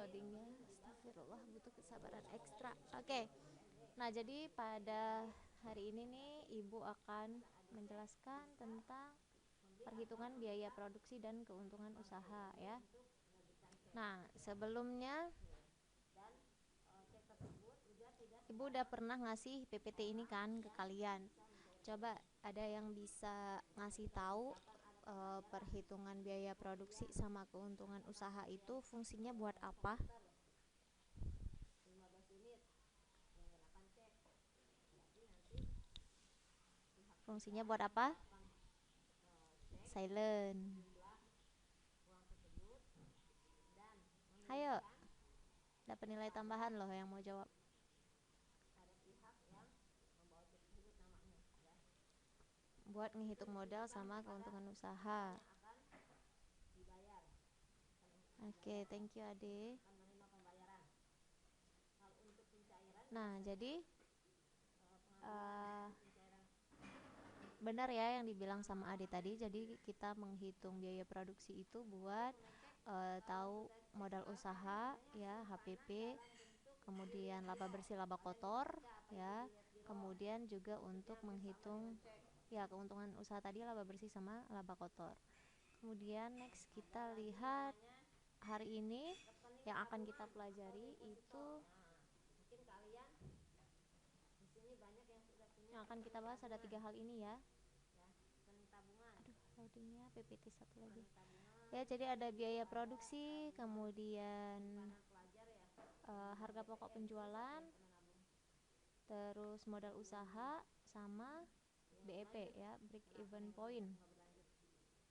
loadingnya. Astagfirullah, butuh kesabaran ekstra. Oke. Nah, jadi pada hari ini nih Ibu akan menjelaskan tentang perhitungan biaya produksi dan keuntungan usaha ya. Nah, sebelumnya Ibu udah pernah ngasih PPT ini kan ke kalian. Coba ada yang bisa ngasih tahu perhitungan biaya produksi sama keuntungan usaha itu fungsinya buat apa? Fungsinya buat apa? Silent. Ayo, dapat nilai tambahan loh yang mau jawab. Buat ngehitung modal sama keuntungan usaha. Oke, thank you Ade. Nah, jadi uh, benar ya yang dibilang sama Ade tadi. Jadi kita menghitung biaya produksi itu buat tahu modal usaha ya, HPP, kemudian laba bersih, laba kotor ya, kemudian juga untuk menghitung ya keuntungan usaha tadi, laba bersih sama laba kotor. Kemudian next kita lihat hari ini yang akan kita pelajari itu yang akan kita bahas ada 3 hal ini ya. Aduh, loadingnya PPT satu lagi. Ya, jadi ada biaya produksi, kemudian harga pokok penjualan, terus modal usaha sama BEP ya, break even point.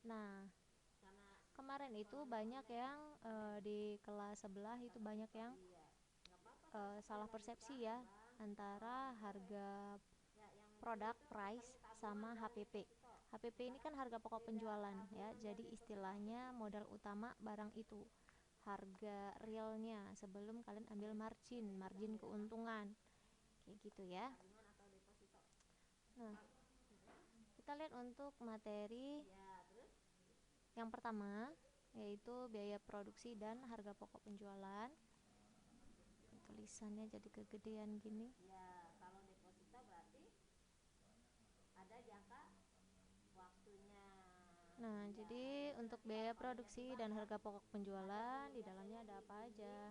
Nah, kemarin itu banyak yang di kelas sebelah itu banyak yang salah persepsi ya antara harga produk price sama HPP. HPP ini kan harga pokok penjualan ya. Jadi istilahnya modal utama barang itu. Harga realnya sebelum kalian ambil margin keuntungan. Kayak gitu ya. Nah, kita lihat untuk materi yang pertama yaitu biaya produksi dan harga pokok penjualan. Tulisannya jadi kegedean gini. Nah, jadi untuk biaya produksi dan harga pokok penjualan di dalamnya ada apa aja?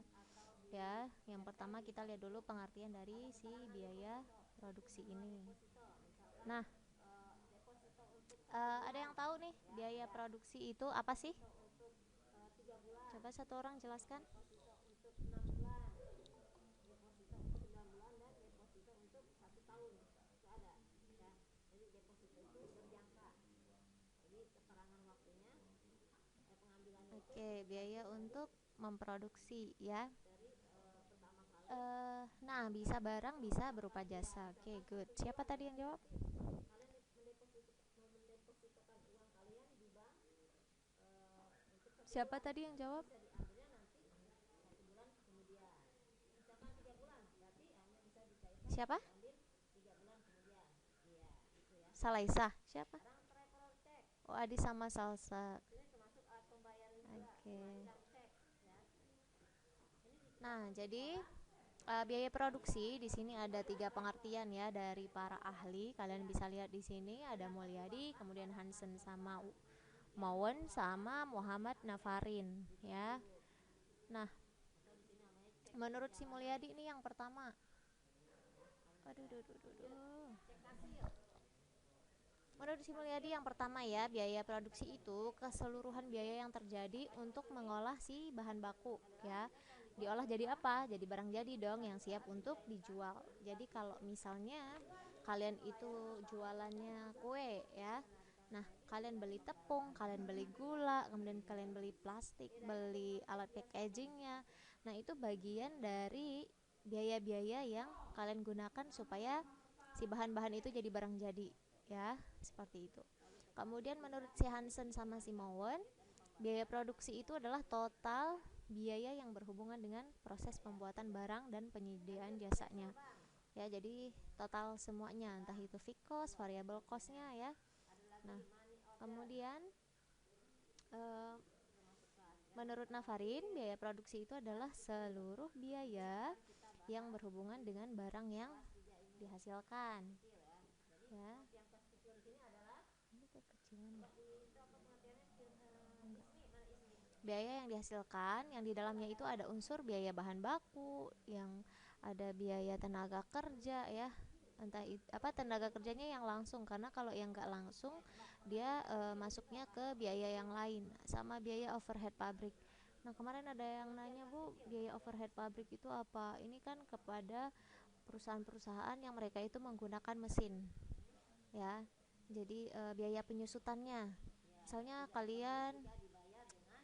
Ya, yang pertama kita lihat dulu pengertian dari si biaya produksi ini. Nah, ada yang tahu nih biaya produksi itu apa sih? Coba satu orang jelaskan. Oke, biaya untuk memproduksi ya. Nah, bisa barang, bisa berupa jasa. Oke, good. Siapa tadi yang jawab? Siapa tadi yang jawab? Siapa? Salaisa. Siapa? Oh, Adi sama Salsa. Oke. Nah, jadi biaya produksi di sini ada 3 pengertian ya dari para ahli. Kalian bisa lihat di sini ada Mulyadi, kemudian Hansen sama Mowen sama Muhammad Nafarin ya. Nah, menurut si Mulyadi ini yang pertama. Aduh. Menurut si Mulyadi yang pertama ya, biaya produksi itu keseluruhan biaya yang terjadi untuk mengolah si bahan baku ya. Diolah jadi apa? Jadi barang jadi dong yang siap untuk dijual. Jadi kalau misalnya kalian itu jualannya kue ya. Nah, kalian beli tepung, kalian beli gula, kemudian kalian beli plastik, beli alat packagingnya. Nah, itu bagian dari biaya-biaya yang kalian gunakan supaya si bahan-bahan itu jadi barang jadi ya, seperti itu. Kemudian menurut si Hansen sama si Mowen, biaya produksi itu adalah total biaya yang berhubungan dengan proses pembuatan barang dan penyediaan jasanya. Ya, jadi total semuanya, entah itu fixed cost, variable cost-nya ya. Nah, kemudian Menurut Nafarin, biaya produksi itu adalah seluruh biaya yang berhubungan dengan barang yang dihasilkan. Ya. Ini kekecilan ya. Enggak. Biaya yang dihasilkan, yang di dalamnya itu ada unsur biaya bahan baku, yang ada biaya tenaga kerja ya, entah apa tenaga kerjanya yang langsung, karena kalau yang nggak langsung dia masuknya ke biaya yang lain, sama biaya overhead pabrik. Nah kemarin ada yang nanya, Bu, biaya overhead pabrik itu apa? Ini kan kepada perusahaan-perusahaan yang mereka itu menggunakan mesin ya, jadi biaya penyusutannya, misalnya kalian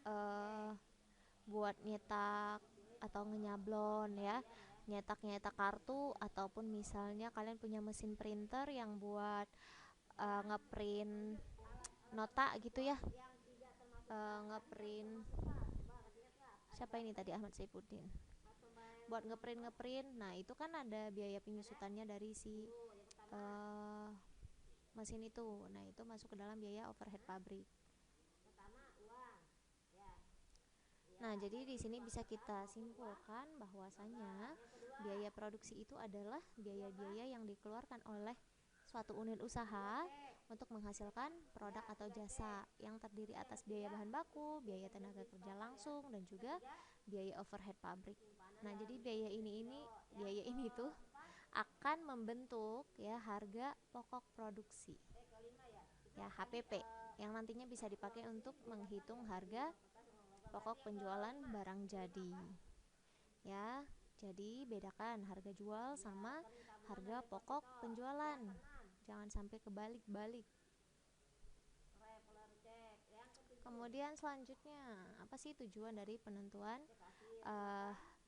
uh, buat nyetak atau ngenyablon ya, nyetak kartu, ataupun misalnya kalian punya mesin printer yang buat ngeprint nota gitu ya, ngeprint, siapa ini tadi, Ahmad Saifuddin, buat ngeprint. Nah itu kan ada biaya penyusutannya dari si uh, mesin itu. Nah itu masuk ke dalam biaya overhead pabrik. Nah, jadi di sini bisa kita simpulkan bahwasanya biaya produksi itu adalah biaya-biaya yang dikeluarkan oleh suatu unit usaha untuk menghasilkan produk atau jasa yang terdiri atas biaya bahan baku, biaya tenaga kerja langsung, dan juga biaya overhead pabrik. Nah, jadi biaya ini tuh akan membentuk ya harga pokok produksi. Ya, HPP yang nantinya bisa dipakai untuk menghitung harga pokok penjualan barang jadi ya. Jadi bedakan harga jual sama harga pokok penjualan, jangan sampai kebalik-balik. Kemudian selanjutnya, apa sih tujuan dari penentuan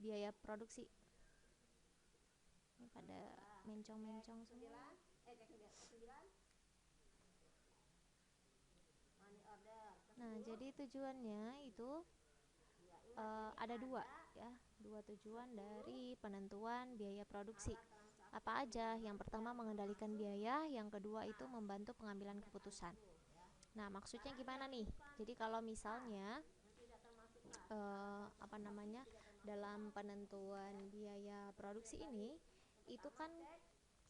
biaya produksi? Ini pada mencong-mencong semua. Nah jadi tujuannya itu ada dua ya, dua tujuan dari penentuan biaya produksi. Apa aja? Yang pertama mengendalikan biaya, yang kedua itu membantu pengambilan keputusan. Nah maksudnya gimana nih? Jadi kalau misalnya apa namanya, dalam penentuan biaya produksi ini itu kan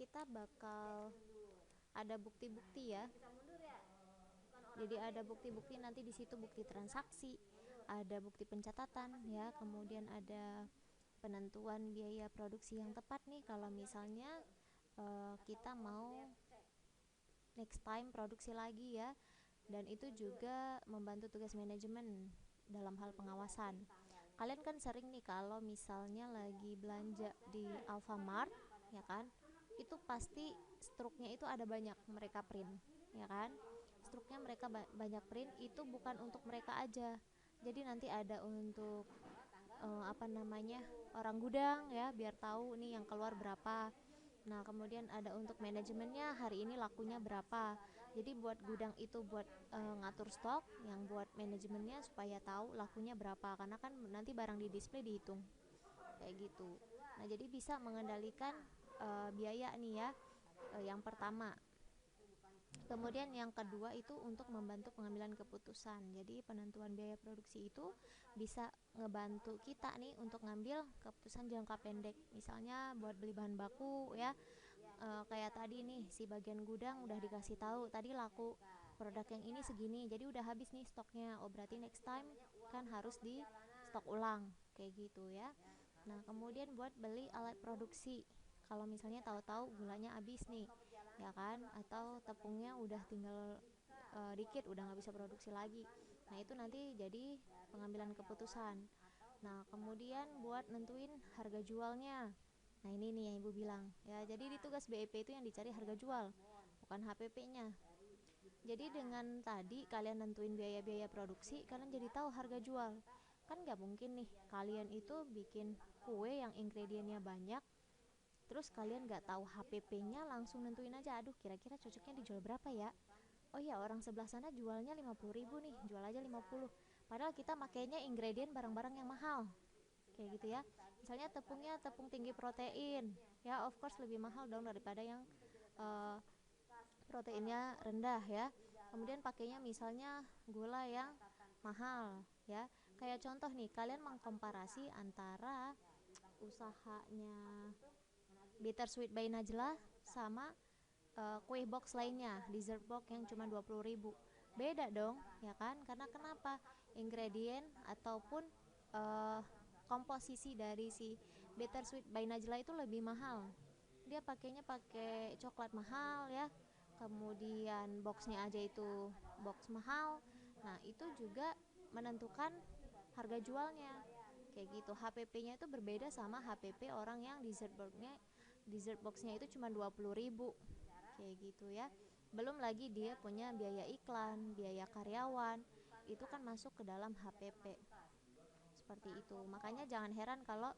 kita bakal ada bukti-bukti ya. Jadi ada bukti-bukti, nanti di situ bukti transaksi, ada bukti pencatatan ya, kemudian ada penentuan biaya produksi yang tepat nih kalau misalnya kita mau next time produksi lagi ya, dan itu juga membantu tugas manajemen dalam hal pengawasan. Kalian kan sering nih kalau misalnya lagi belanja di Alfamart ya kan, itu pasti struknya itu ada banyak mereka print ya kan, struknya mereka banyak print, itu bukan untuk mereka aja, jadi nanti ada untuk apa namanya, orang gudang ya, biar tahu nih yang keluar berapa. Nah kemudian ada untuk manajemennya, hari ini lakunya berapa, jadi buat gudang itu buat ngatur stok, yang buat manajemennya supaya tahu lakunya berapa, karena kan nanti barang di display dihitung kayak gitu. Nah jadi bisa mengendalikan biaya nih ya, yang pertama. Kemudian yang kedua itu untuk membantu pengambilan keputusan. Jadi penentuan biaya produksi itu bisa ngebantu kita nih untuk ngambil keputusan jangka pendek. Misalnya buat beli bahan baku ya, kayak tadi nih si bagian gudang udah dikasih tahu tadi laku produk yang ini segini, jadi udah habis nih stoknya. Oh berarti next time kan harus di stok ulang kayak gitu ya. Nah kemudian buat beli alat produksi, kalau misalnya tahu-tahu gulanya habis nih ya kan, atau tepungnya udah tinggal dikit, udah nggak bisa produksi lagi, nah itu nanti jadi pengambilan keputusan. Nah kemudian buat nentuin harga jualnya, nah ini nih yang ibu bilang ya, jadi di tugas BEP itu yang dicari harga jual, bukan HPP-nya. Jadi dengan tadi kalian nentuin biaya-biaya produksi, kalian jadi tahu harga jual. Kan nggak mungkin nih kalian itu bikin kue yang ingredientnya banyak, terus kalian nggak tahu HPP-nya, langsung nentuin aja, aduh kira-kira cocoknya dijual berapa ya, oh ya orang sebelah sana jualnya 50.000 nih, jual aja 50, padahal kita makainya ingredient barang-barang yang mahal kayak gitu ya. Misalnya tepungnya tepung tinggi protein ya, of course lebih mahal dong daripada yang uh, proteinnya rendah ya. Kemudian pakainya misalnya gula yang mahal ya, Kayak contoh nih, kalian mengkomparasi antara usahanya Bittersweet by Najla sama kue box lainnya, dessert box yang cuma 20.000. Beda dong, ya kan? Karena kenapa? Ingredient ataupun uh, komposisi dari si Bittersweet by Najla itu lebih mahal. Dia pakainya pakai coklat mahal ya. Kemudian boxnya aja itu box mahal. Nah, itu juga menentukan harga jualnya. Kayak gitu. HPP-nya itu berbeda sama HPP orang yang dessert boxnya itu cuma 20.000 kayak gitu ya. Belum lagi dia punya biaya iklan, biaya karyawan, itu kan masuk ke dalam HPP seperti itu. Makanya jangan heran kalau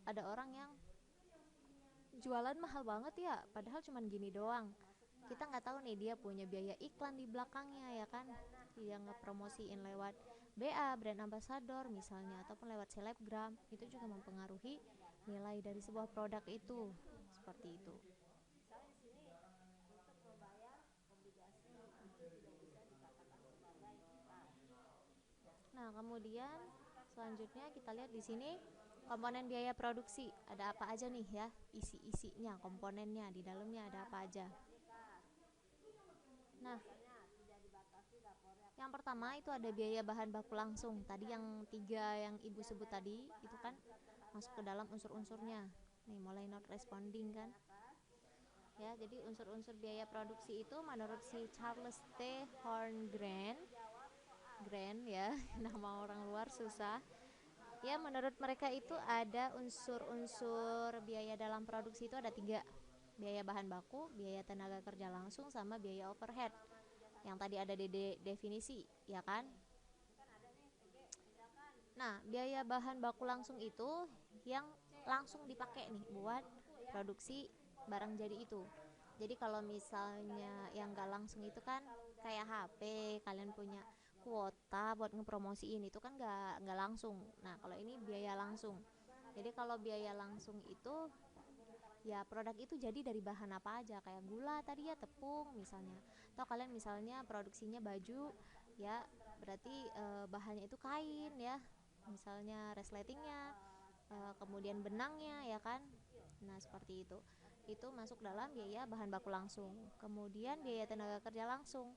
ada orang yang jualan mahal banget ya, padahal cuma gini doang. Kita nggak tahu nih dia punya biaya iklan di belakangnya ya kan, dia ngepromosiin lewat BA, brand ambassador misalnya, ataupun lewat selebgram. Itu juga mempengaruhi nilai dari sebuah produk itu seperti itu. Nah, kemudian selanjutnya kita lihat di sini komponen biaya produksi. Ada apa aja nih ya? Isi-isinya, komponennya di dalamnya ada apa aja? Nah, yang pertama itu ada biaya bahan baku langsung. Tadi yang tiga yang ibu sebut tadi itu kan masuk ke dalam unsur-unsurnya. Nih mulai not responding kan? Ya, jadi unsur-unsur biaya produksi itu menurut si Charles T. Horngren, Grand ya, nama orang luar susah. Ya, menurut mereka itu ada unsur-unsur biaya dalam produksi itu ada tiga. Biaya bahan baku, biaya tenaga kerja langsung, sama biaya overhead. Yang tadi ada di definisi, ya kan? Nah, biaya bahan baku langsung itu yang langsung dipakai nih buat produksi barang jadi itu. Jadi kalau misalnya yang gak langsung itu kan kayak HP, kalian punya kuota buat ngepromosiin itu kan gak langsung. Nah, kalau ini biaya langsung. Jadi kalau biaya langsung itu ya produk itu jadi dari bahan apa aja, kayak gula tadi ya, tepung misalnya. Atau kalian misalnya produksinya baju ya, berarti bahannya itu kain ya, misalnya resletingnya, kemudian benangnya ya kan. Nah, seperti itu masuk dalam biaya bahan baku langsung. Kemudian biaya tenaga kerja langsung,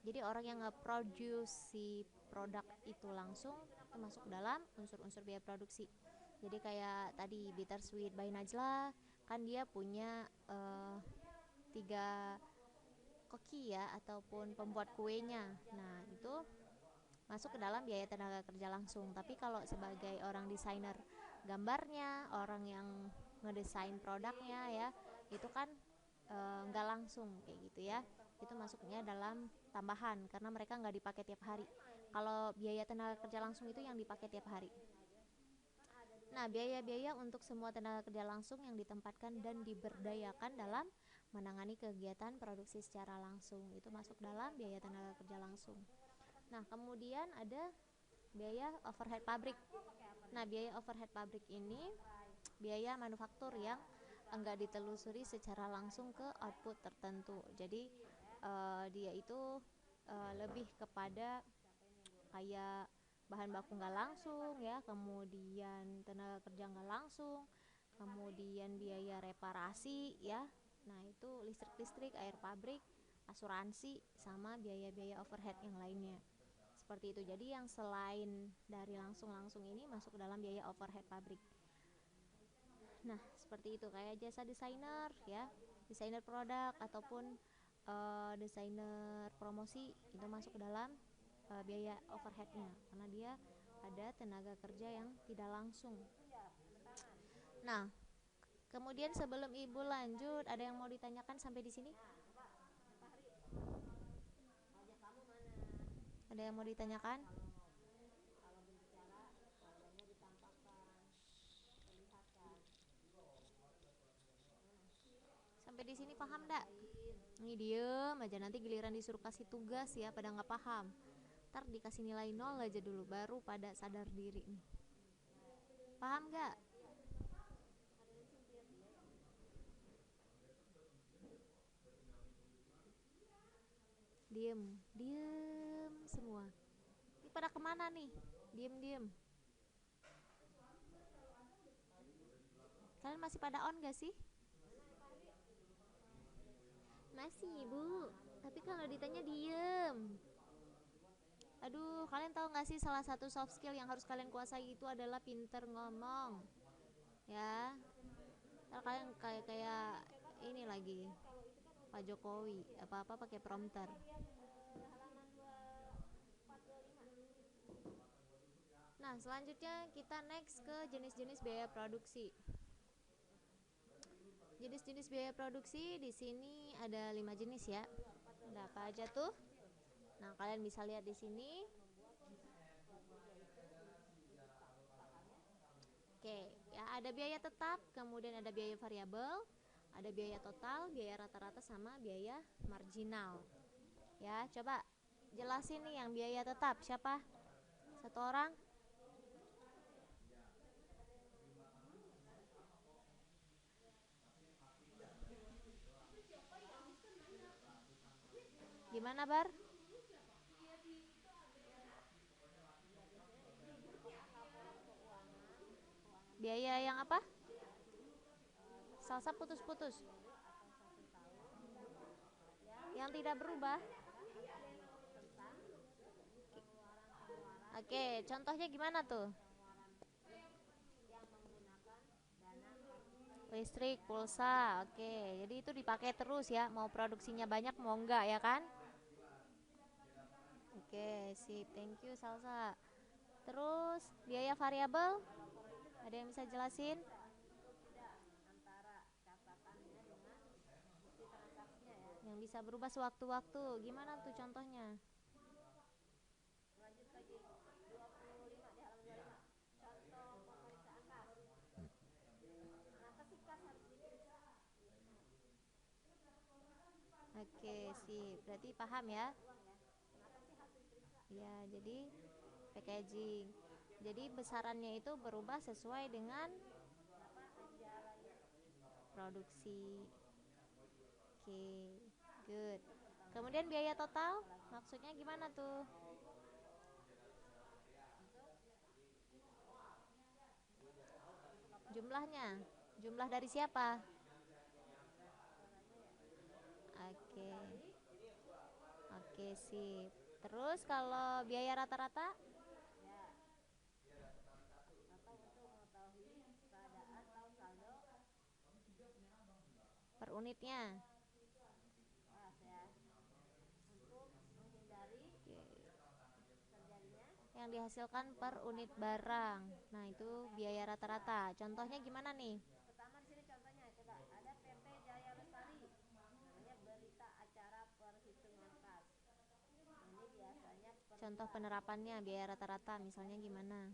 jadi orang yang nge-produce si produk itu langsung itu masuk dalam unsur-unsur biaya produksi. Jadi kayak tadi Bittersweet by Najla kan dia punya tiga koki ya, ataupun pembuat kuenya. Nah, itu masuk ke dalam biaya tenaga kerja langsung. Tapi kalau sebagai orang desainer gambarnya, orang yang ngedesain produknya ya, itu kan nggak langsung kayak gitu ya. Itu masuknya dalam tambahan karena mereka nggak dipakai tiap hari. Kalau biaya tenaga kerja langsung itu yang dipakai tiap hari. Nah, biaya-biaya untuk semua tenaga kerja langsung yang ditempatkan dan diberdayakan dalam menangani kegiatan produksi secara langsung itu masuk dalam biaya tenaga kerja langsung. Nah, kemudian ada biaya overhead pabrik. Nah, biaya overhead pabrik ini biaya manufaktur yang enggak ditelusuri secara langsung ke output tertentu. Jadi dia itu lebih kepada kayak bahan baku nggak langsung ya, kemudian tenaga kerja nggak langsung, kemudian biaya reparasi ya. Nah, itu listrik, air pabrik, asuransi, sama biaya-biaya overhead yang lainnya seperti itu. Jadi yang selain dari langsung ini masuk ke dalam biaya overhead pabrik. Nah, seperti itu kayak jasa desainer ya, desainer produk ataupun desainer promosi itu masuk ke dalam biaya overheadnya karena dia ada tenaga kerja yang tidak langsung. Nah, kemudian sebelum ibu lanjut, ada yang mau ditanyakan sampai di sini? Ada yang mau ditanyakan? Sampai di sini paham enggak? Ini diem aja, nanti giliran disuruh kasih tugas ya pada nggak paham. Ntar dikasih nilai 0 aja dulu baru pada sadar diri nih. Paham nggak? Diem semua. Ini pada kemana nih? Diem. Kalian masih pada on gak sih? Masih ibu. Tapi kalau ditanya diem. Aduh, kalian tahu gak sih salah satu soft skill yang harus kalian kuasai itu adalah pinter ngomong. Ya, ntar kalian kayak ini lagi Pak Jokowi apa-apa pakai prompter. Nah, selanjutnya kita next ke jenis-jenis biaya produksi. Jenis-jenis biaya produksi di sini ada 5 jenis ya. Ada apa aja tuh? Nah, kalian bisa lihat di sini. Oke, ya ada biaya tetap, kemudian ada biaya variabel, ada biaya total, biaya rata-rata sama biaya marginal. Ya, coba jelasin nih yang biaya tetap siapa? Satu orang? Gimana, Bar? Biaya yang apa? Salsa putus-putus. Yang tidak berubah. Oke, contohnya gimana tuh? Listrik, pulsa. Oke, jadi itu dipakai terus ya. Mau produksinya banyak mau enggak ya kan? Oke, sip. Thank you, Salsa. Terus biaya variabel? Ada yang bisa jelasin? Yang bisa berubah sewaktu-waktu. Gimana tuh contohnya? Oke, sip. Berarti paham ya? Ya, jadi packaging. Jadi besarannya itu berubah sesuai dengan produksi. Oke, good. Kemudian biaya total, maksudnya gimana tuh? Jumlahnya, jumlah dari siapa? Oke, oke sip. Terus kalau biaya rata-rata per unitnya. Oke. Yang dihasilkan per unit barang. Nah, itu biaya rata-rata. Contohnya gimana nih? Contoh penerapannya biaya rata-rata misalnya gimana?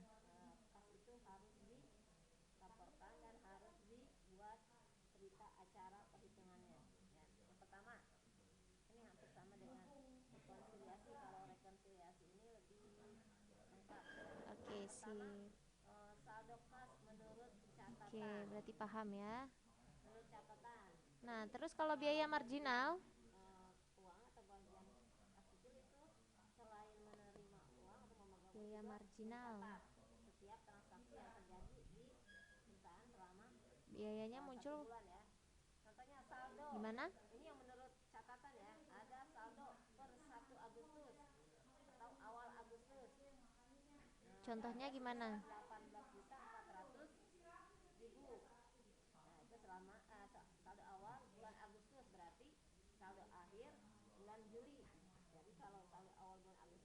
Oke, sip. Oke, berarti paham ya. Nah, terus kalau biaya marginal, biaya marginal. Biayanya muncul gimana? Contohnya gimana?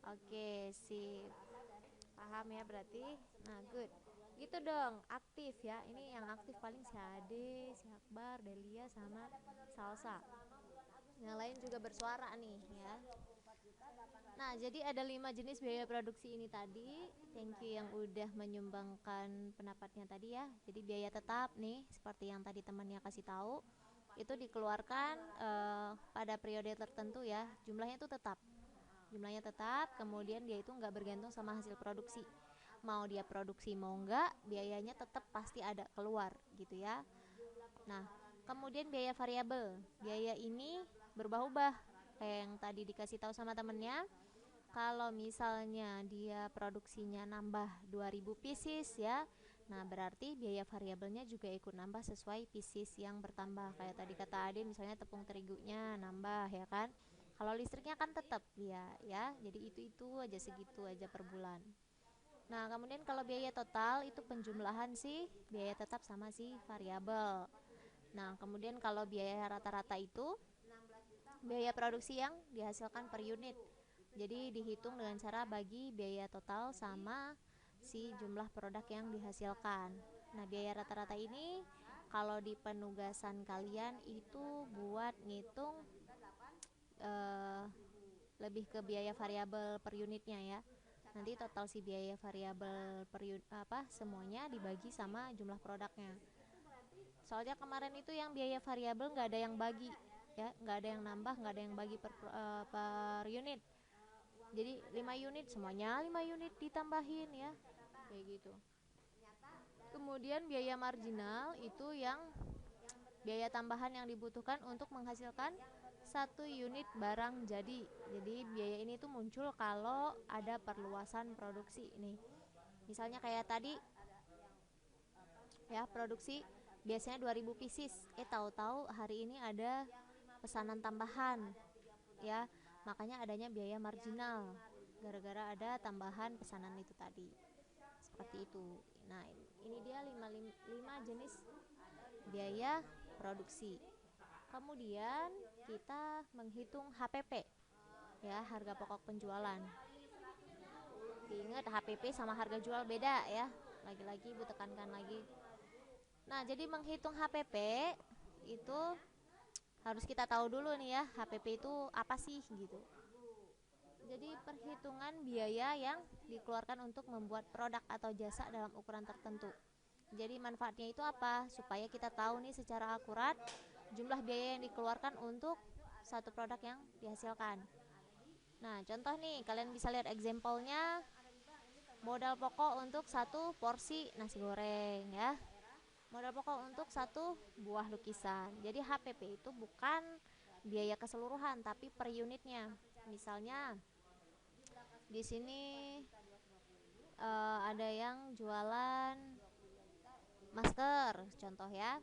Oke, sip. Paham ya berarti. Nah, good. Gitu dong, aktif ya. Ini yang aktif paling si Ade, si Akbar, Delia sama Salsa. Yang lain juga bersuara nih ya. Nah, jadi ada 5 jenis biaya produksi ini tadi. Thank you yang udah menyumbangkan pendapatnya tadi ya. Jadi biaya tetap nih, seperti yang tadi temannya kasih tahu, itu dikeluarkan pada periode tertentu ya. Jumlahnya itu tetap. Jumlahnya tetap, kemudian dia itu nggak bergantung sama hasil produksi. Mau dia produksi mau nggak, biayanya tetap pasti ada keluar gitu ya. Nah, kemudian biaya variabel. Biaya ini berubah-ubah. Kayak yang tadi dikasih tahu sama temennya, Kalau misalnya dia produksinya nambah 2000 pieces ya, nah berarti biaya variabelnya juga ikut nambah sesuai pieces yang bertambah. Kayak tadi kata Ade misalnya tepung terigunya nambah ya kan. Kalau listriknya kan tetap dia ya, jadi itu aja segitu aja per bulan. Nah, kemudian kalau biaya total itu penjumlahan sih biaya tetap sama si variabel. Nah, kemudian kalau biaya rata-rata itu biaya produksi yang dihasilkan per unit. Jadi dihitung dengan cara bagi biaya total sama si jumlah produk yang dihasilkan. Nah, biaya rata-rata ini kalau di penugasan kalian itu buat ngitung eh, lebih ke biaya variabel per unitnya ya. Nanti total si biaya variabel per apa semuanya dibagi sama jumlah produknya. Soalnya kemarin itu yang biaya variabel nggak ada yang bagi ya, nggak ada yang nambah, nggak ada yang bagi per unit. Jadi 5 unit semuanya 5 unit ditambahin ya, kayak gitu. Kemudian biaya marginal itu yang biaya tambahan yang dibutuhkan untuk menghasilkan satu unit barang jadi. Jadi biaya ini tuh muncul kalau ada perluasan produksi nih. Misalnya kayak tadi ya, produksi biasanya 2000 pieces. Tahu-tahu hari ini ada pesanan tambahan ya. Makanya adanya biaya marginal gara-gara ada tambahan pesanan itu tadi. Seperti itu. Nah, ini dia 5 jenis biaya produksi. Kemudian kita menghitung HPP ya, harga pokok penjualan. Ingat HPP sama harga jual beda ya. Lagi-lagi Ibu tekankan lagi. Nah, jadi menghitung HPP itu harus kita tahu dulu nih ya, HPP itu apa sih gitu. Jadi perhitungan biaya yang dikeluarkan untuk membuat produk atau jasa dalam ukuran tertentu. Jadi manfaatnya itu apa? Supaya kita tahu nih secara akurat jumlah biaya yang dikeluarkan untuk satu produk yang dihasilkan. Nah, contoh nih, kalian bisa lihat example-nya. Modal pokok untuk satu porsi nasi goreng ya. Modal pokok untuk satu buah lukisan. Jadi HPP itu bukan biaya keseluruhan tapi per unitnya. Misalnya di sini ada yang jualan masker contoh ya.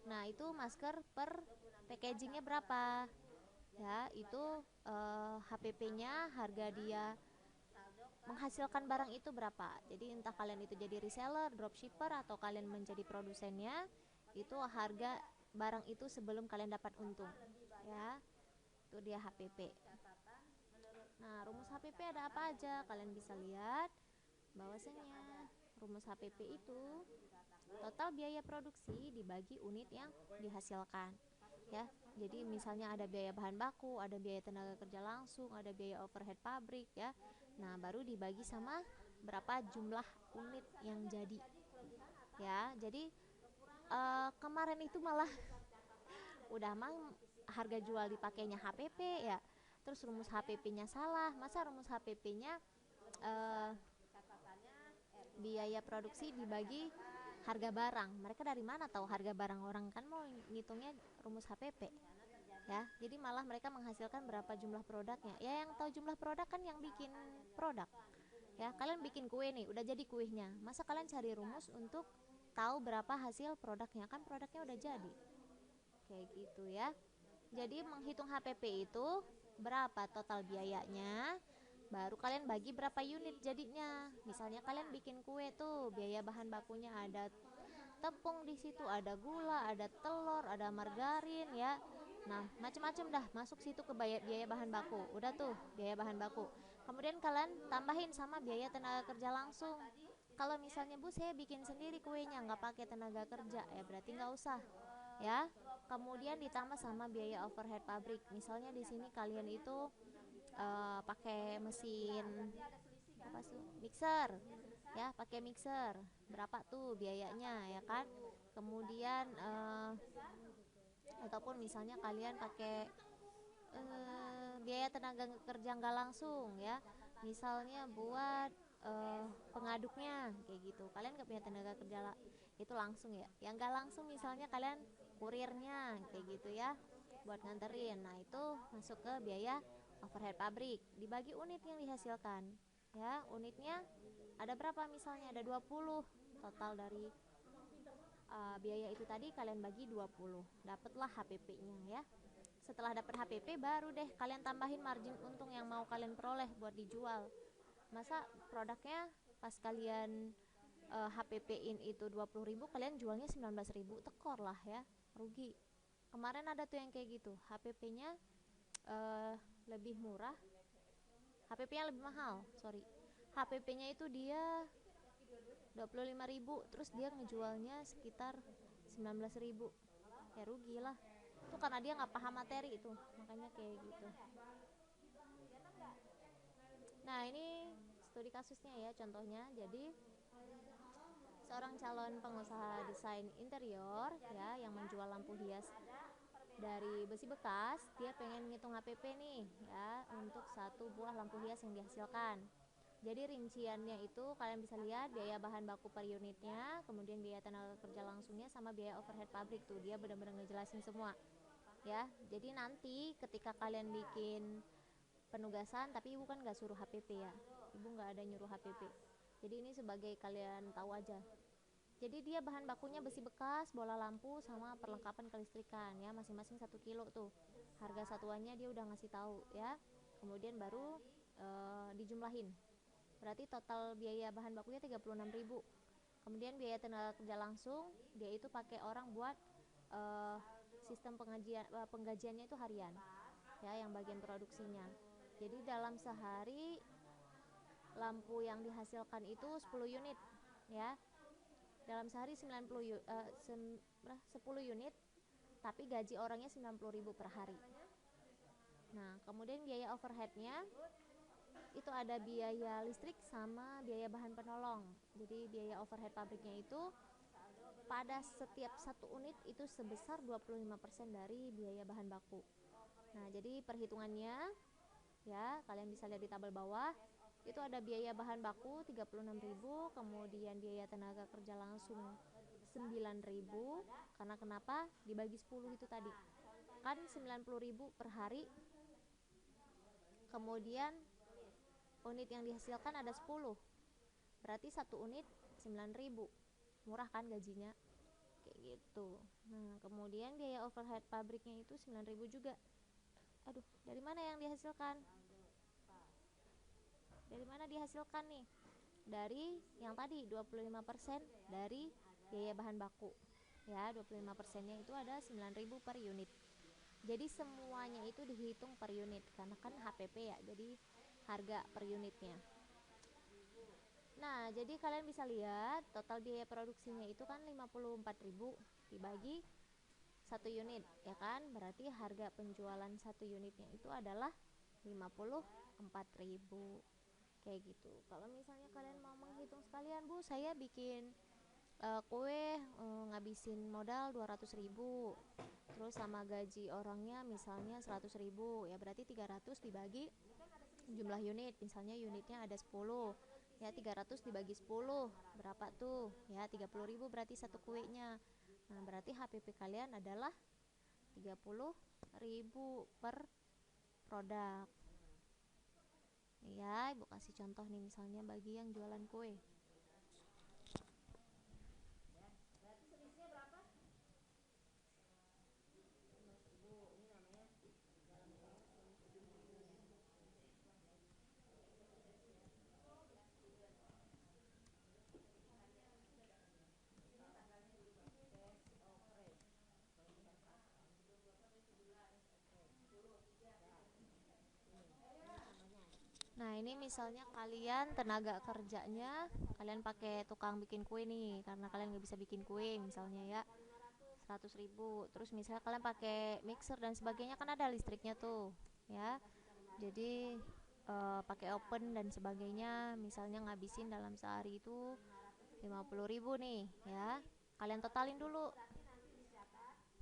Nah, itu masker per packagingnya berapa? Ya, itu HPP-nya harga dia menghasilkan barang itu berapa. Jadi entah kalian itu jadi reseller, dropshipper atau kalian menjadi produsennya, itu harga barang itu sebelum kalian dapat untung. Ya, itu dia HPP. Nah, rumus HPP ada apa aja? Kalian bisa lihat bahwasanya rumus HPP itu total biaya produksi dibagi unit yang dihasilkan. Ya, jadi misalnya ada biaya bahan baku, ada biaya tenaga kerja langsung, ada biaya overhead pabrik ya. Nah, baru dibagi sama berapa jumlah unit yang jadi. Ya, jadi kemarin itu malah udah mang harga jual dipakainya HPP ya. Terus rumus HPP-nya salah. Masa rumus HPP-nya biaya produksi dibagi harga barang. Mereka dari mana tahu harga barang, orang kan mau ngitungnya rumus HPP ya. Jadi malah mereka menghasilkan berapa jumlah produknya ya. Yang tahu jumlah produk kan yang bikin produk ya. Kalian bikin kue nih, udah jadi kuenya, masa kalian cari rumus untuk tahu berapa hasil produknya? Kan produknya udah jadi, kayak gitu ya. Jadi menghitung HPP itu berapa total biayanya, baru kalian bagi berapa unit jadinya. Misalnya kalian bikin kue tuh, biaya bahan bakunya ada tepung di situ, ada gula, ada telur, ada margarin ya. Nah, macam-macam dah masuk situ ke biaya bahan baku. Udah tuh biaya bahan baku. Kemudian kalian tambahin sama biaya tenaga kerja langsung. Kalau misalnya Bu saya bikin sendiri kuenya nggak pakai tenaga kerja ya berarti nggak usah ya. Kemudian ditambah sama biaya overhead pabrik. Misalnya di sini kalian itu pakai mesin apa sih, mixer ya, pakai mixer berapa tuh biayanya ya kan. Kemudian ataupun misalnya kalian pakai biaya tenaga kerja nggak langsung ya, misalnya buat pengaduknya kayak gitu, kalian nggak punya tenaga kerja itu langsung ya. Yang nggak langsung misalnya kalian kurirnya kayak gitu ya. buat nganterin. Nah, itu masuk ke biaya overhead pabrik. Dibagi unit yang dihasilkan. Ya, unitnya ada berapa misalnya? Ada 20. Total dari biaya itu tadi kalian bagi 20. Dapatlah HPP-nya ya. Setelah dapat HPP baru deh kalian tambahin margin untung yang mau kalian peroleh buat dijual. Masa produknya pas kalian HPP-in itu 20.000, kalian jualnya 19.000, tekor lah ya, rugi. Kemarin ada tuh yang kayak gitu, HPP-nya lebih murah, HPP-nya lebih mahal, sorry. HPP-nya itu dia 25.000, terus dia ngejualnya sekitar 19.000. Ya rugi lah. Itu karena dia nggak paham materi itu, makanya kayak gitu. Nah, ini studi kasusnya ya, contohnya. Jadi seorang calon pengusaha desain interior ya yang menjual lampu hias dari besi bekas, dia pengen ngitung HPP nih ya untuk satu buah lampu hias yang dihasilkan. Jadi rinciannya itu kalian bisa lihat biaya bahan baku per unitnya, kemudian biaya tenaga kerja langsungnya sama biaya overhead pabrik tuh. Dia benar-benar ngejelasin semua. Ya, jadi nanti ketika kalian bikin penugasan, tapi ibu kan nggak suruh HPP ya, ibu nggak ada nyuruh HPP. Jadi ini sebagai kalian tahu aja. Jadi dia bahan bakunya besi bekas, bola lampu, sama perlengkapan kelistrikan ya, masing-masing 1 kilo tuh. Harga satuannya dia udah ngasih tahu ya. Kemudian baru dijumlahin. Berarti total biaya bahan bakunya 36.000. Kemudian biaya tenaga kerja langsung, dia itu pakai orang buat sistem penggajiannya itu harian. Ya, yang bagian produksinya. Jadi dalam sehari lampu yang dihasilkan itu 10 unit ya. Dalam sehari 10 unit, tapi gaji orangnya 90.000 per hari. Nah, kemudian biaya overheadnya itu ada biaya listrik sama biaya bahan penolong. Jadi biaya overhead pabriknya itu pada setiap satu unit itu sebesar 25% dari biaya bahan baku. Nah, jadi perhitungannya ya, kalian bisa lihat di tabel bawah. Itu ada biaya bahan baku 36.000, kemudian biaya tenaga kerja langsung 9.000. Karena kenapa? Dibagi 10 itu tadi. Kan 90.000 per hari. Kemudian unit yang dihasilkan ada 10. Berarti satu unit 9.000. Murah kan gajinya? Kayak gitu. Nah, kemudian biaya overhead pabriknya itu 9.000 juga. Aduh, dari mana yang dihasilkan? Dari mana dihasilkan nih? Dari yang tadi 25% dari biaya bahan baku. Ya, 25%-nya itu ada 9.000 per unit. Jadi semuanya itu dihitung per unit karena kan HPP ya. Jadi harga per unitnya. Nah, jadi kalian bisa lihat total biaya produksinya itu kan 54.000 dibagi satu unit, ya kan? Berarti harga penjualan satu unitnya itu adalah 54.000. Kayak gitu. Kalau misalnya kalian mau menghitung sekalian, Bu, saya bikin kue ngabisin modal 200.000, terus sama gaji orangnya misalnya 100.000, ya berarti 300 dibagi jumlah unit. Misalnya unitnya ada 10, ya 300 dibagi 10 berapa tuh? Ya 30.000 berarti satu kuenya. Nah, berarti HPP kalian adalah 30.000 per produk. Ya, ibu kasih contoh nih, misalnya bagi yang jualan kue. Nah, ini misalnya kalian tenaga kerjanya kalian pakai tukang bikin kue nih, karena kalian nggak bisa bikin kue misalnya ya, 100.000. Terus misalnya kalian pakai mixer dan sebagainya, kan ada listriknya tuh ya. Jadi pakai oven dan sebagainya, misalnya ngabisin dalam sehari itu 50.000 nih ya. Kalian totalin dulu.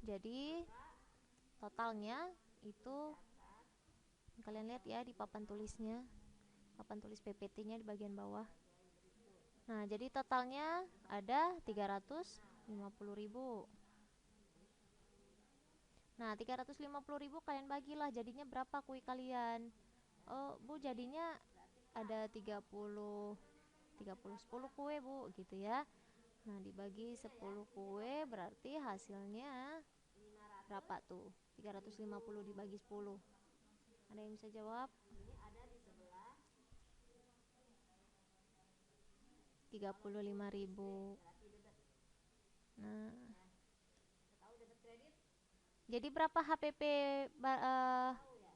Jadi totalnya itu kalian lihat ya di papan tulisnya, papan tulis PPT-nya di bagian bawah. Nah, jadi totalnya ada 350.000. Nah, 350.000 kalian bagilah, jadinya berapa kue kalian? Oh, Bu, jadinya ada 10 kue, Bu, gitu ya. Nah, dibagi 10 kue berarti hasilnya berapa tuh? 350 dibagi 10. Ada yang bisa jawab? 35.000. Nah, jadi berapa HPP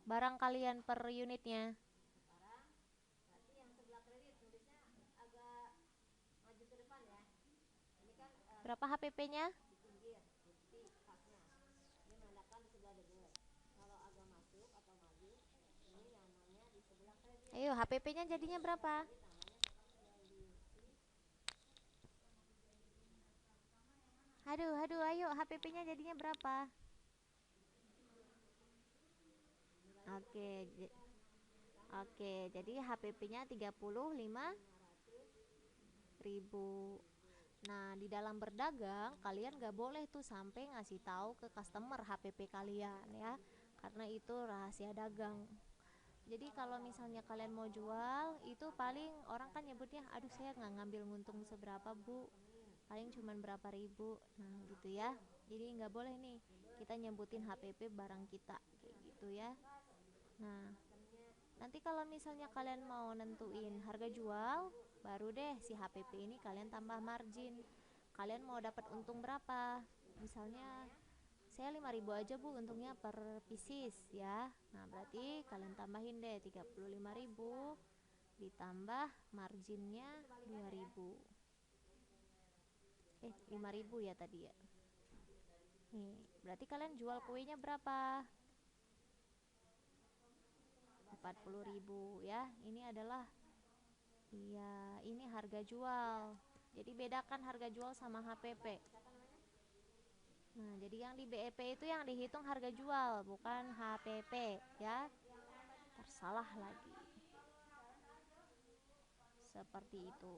barang kalian per unitnya? Berapa HPP-nya? Ayo, HPP-nya jadinya berapa? Aduh, aduh, ayo, HPP-nya jadinya berapa? Oke, oke, jadi HPP-nya 35.000. Nah, di dalam berdagang, kalian gak boleh tuh sampai ngasih tahu ke customer HPP kalian ya, karena itu rahasia dagang. Jadi kalau misalnya kalian mau jual, itu paling orang kan nyebutnya, aduh saya nggak ngambil untung seberapa bu, paling cuman berapa ribu. Nah gitu ya. Jadi nggak boleh nih kita nyebutin HPP barang kita kayak gitu ya. Nah, nanti kalau misalnya kalian mau nentuin harga jual, baru deh si HPP ini kalian tambah margin. Kalian mau dapat untung berapa? Misalnya saya 5.000 aja bu untungnya per pieces ya. Nah berarti kalian tambahin deh 35.000 ditambah marginnya 2.000. 5.000 ya tadi ya. Nih berarti kalian jual kuenya berapa? 40.000 ya. Ini adalah, iya, ini harga jual. Jadi bedakan harga jual sama HPP. Nah, jadi yang di BEP itu yang dihitung harga jual, bukan HPP ya. Tersalah lagi. Seperti itu.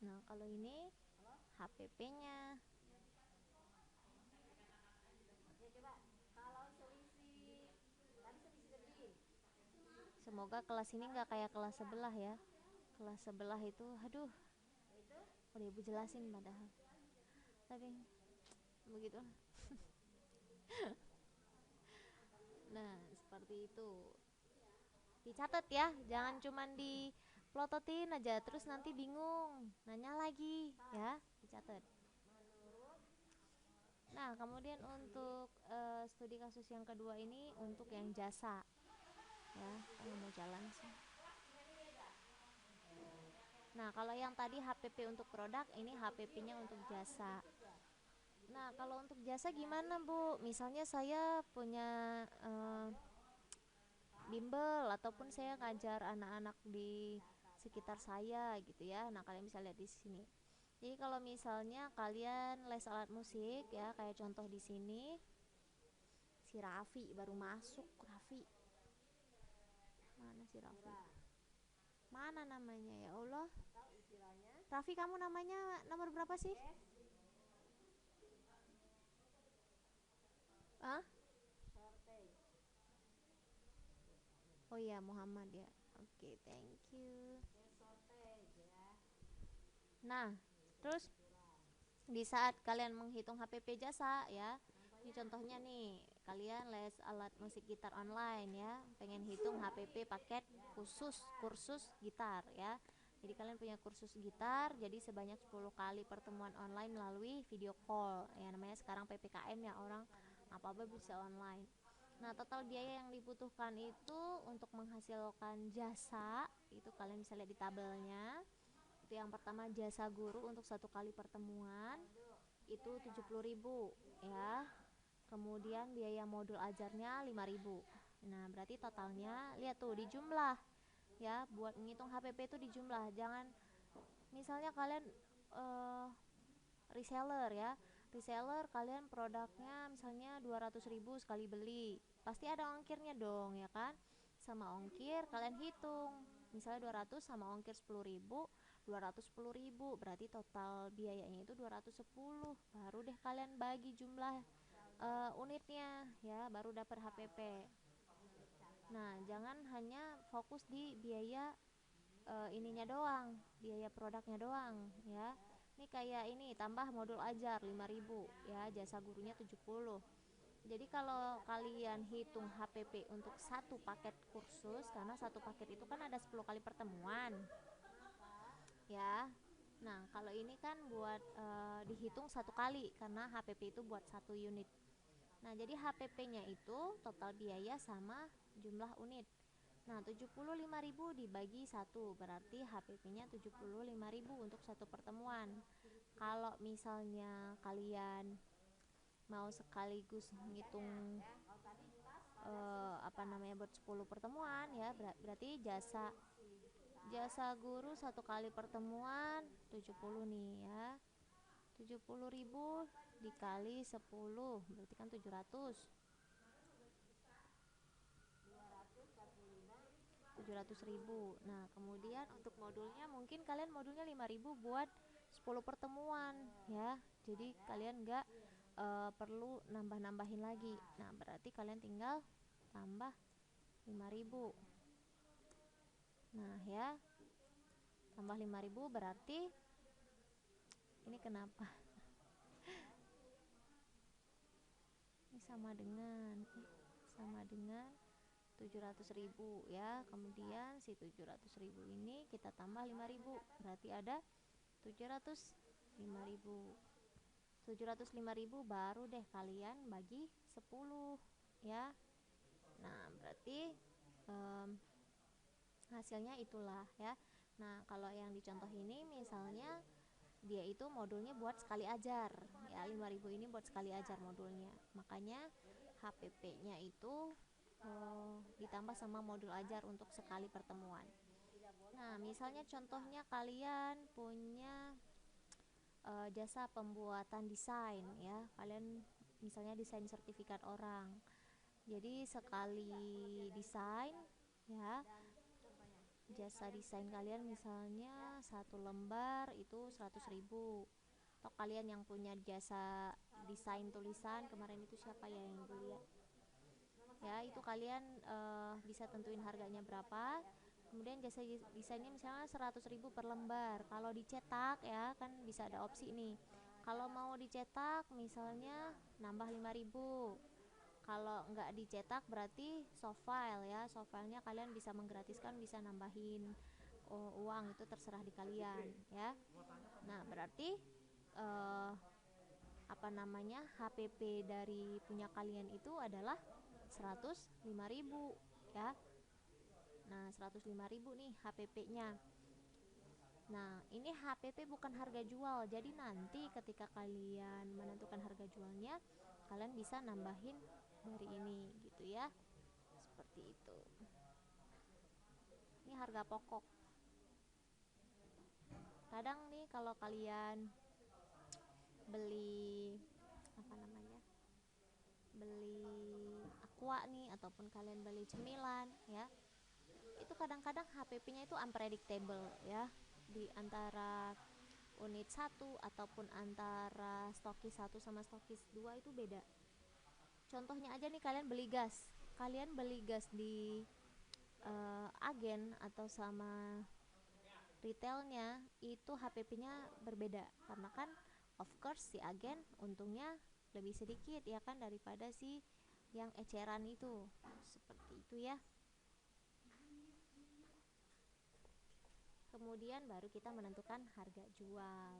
Nah, kalau ini HPP-nya. Semoga kelas ini nggak kayak kelas sebelah ya. Kelas sebelah itu, aduh, udah ibu jelasin padahal. Tapi begitu. Nah, seperti itu. Dicatat ya, jangan cuman dipelototin aja terus nanti bingung, nanya lagi ya, dicatat. Nah, kemudian untuk studi kasus yang kedua ini untuk yang jasa ya. Kita mau jalan sih. Nah, kalau yang tadi HPP untuk produk, ini HPP-nya untuk jasa. Nah, kalau untuk jasa gimana, Bu? Misalnya saya punya bimbel ataupun saya ngajar anak-anak di sekitar saya gitu ya. Nah, kalian bisa lihat di sini. Jadi kalau misalnya kalian les alat musik ya, kayak contoh di sini, si Raffi baru masuk, Raffi. Mana si Raffi? Mana namanya ya Allah? Raffi, kamu namanya nomor berapa sih? Ah? Oh iya, Muhammad ya. Oke, thank you. Nah, terus di saat kalian menghitung HPP jasa ya, ini contohnya nih, kalian les alat musik gitar online ya, pengen hitung HPP paket khusus kursus gitar ya. Jadi kalian punya kursus gitar, jadi sebanyak 10 kali pertemuan online melalui video call ya, namanya sekarang PPKM ya, orang apa-apa bisa online. Nah, total biaya yang dibutuhkan itu untuk menghasilkan jasa, itu kalian bisa lihat di tabelnya. Itu yang pertama, jasa guru untuk satu kali pertemuan itu 70.000 ya. Kemudian biaya modul ajarnya 5.000. Nah, berarti totalnya lihat tuh di jumlah ya, buat menghitung HPP itu di jumlah. Jangan misalnya kalian uh, reseller ya. Reseller kalian produknya misalnya 200.000 sekali beli. Pasti ada ongkirnya dong ya kan? Sama ongkir kalian hitung. Misalnya 200 sama ongkir 10.000, 210.000, berarti total biayanya itu 210. Baru deh kalian bagi jumlah unitnya ya, baru dapat HPP. Nah, jangan hanya fokus di biaya ininya doang, biaya produknya doang ya. Ini kayak ini tambah modul ajar 5.000 ya, jasa gurunya 70. Jadi kalau kalian hitung HPP untuk satu paket kursus, karena satu paket itu kan ada 10 kali pertemuan ya. Nah, kalau ini kan buat dihitung satu kali karena HPP itu buat satu unit. Nah, jadi HPP-nya itu total biaya sama jumlah unit. Nah, 75.000 dibagi satu berarti HPP-nya 75.000 untuk satu pertemuan. Kalau misalnya kalian mau sekaligus ngitung apa namanya buat 10 pertemuan ya, berarti jasa jasa guru satu kali pertemuan 70 nih ya. 70.000 dikali 10 berarti kan 700. 700.000. Nah, kemudian untuk modulnya mungkin kalian modulnya 5.000 buat 10 pertemuan ya. Jadi kalian nggak perlu nambah-nambahin lagi. Nah, berarti kalian tinggal tambah 5.000. Nah, ya. Tambah 5.000 berarti ini kenapa? Ini sama dengan 700.000 ya. Kemudian si 700.000 ini kita tambah 5.000 berarti ada 705.000. 705.000 baru deh kalian bagi 10 ya. Nah, berarti hasilnya itulah ya. Nah, kalau yang dicontoh ini misalnya dia itu modulnya buat sekali ajar ya, 5.000 ini buat sekali ajar modulnya. Makanya HPP-nya itu ditambah sama modul ajar untuk sekali pertemuan. Nah, misalnya contohnya kalian punya jasa pembuatan desain ya. Kalian misalnya desain sertifikat orang. Jadi sekali desain ya, jasa desain kalian misalnya satu lembar itu 100.000. Atau kalian yang punya jasa desain tulisan kemarin itu siapa ya yang beli ya, itu kalian bisa tentuin harganya berapa. Kemudian jasa desainnya misalnya 100.000 per lembar. Kalau dicetak ya kan bisa ada opsi nih, kalau mau dicetak misalnya nambah 5.000. Kalau nggak dicetak berarti soft file ya, soft filenya kalian bisa menggratiskan, bisa nambahin uang, itu terserah di kalian ya. Nah, berarti apa namanya HPP dari punya kalian itu adalah 105.000 ya. Nah, 105.000 nih HPP-nya. Nah, ini HPP bukan harga jual. Jadi nanti ketika kalian menentukan harga jualnya, kalian bisa nambahin dari ini gitu ya. Seperti itu. Ini harga pokok. Kadang nih kalau kalian beli apa namanya? Beli aqua nih ataupun kalian beli cemilan ya. Itu kadang-kadang HPP-nya itu unpredictable ya. Di antara unit 1 ataupun antara stokis 1 sama stokis 2 itu beda. Contohnya aja nih, kalian beli gas. Kalian beli gas di agen atau sama retailnya itu HPP-nya berbeda. Karena kan of course si agen untungnya lebih sedikit ya kan daripada si yang eceran itu. Seperti itu ya. Kemudian baru kita menentukan harga jual.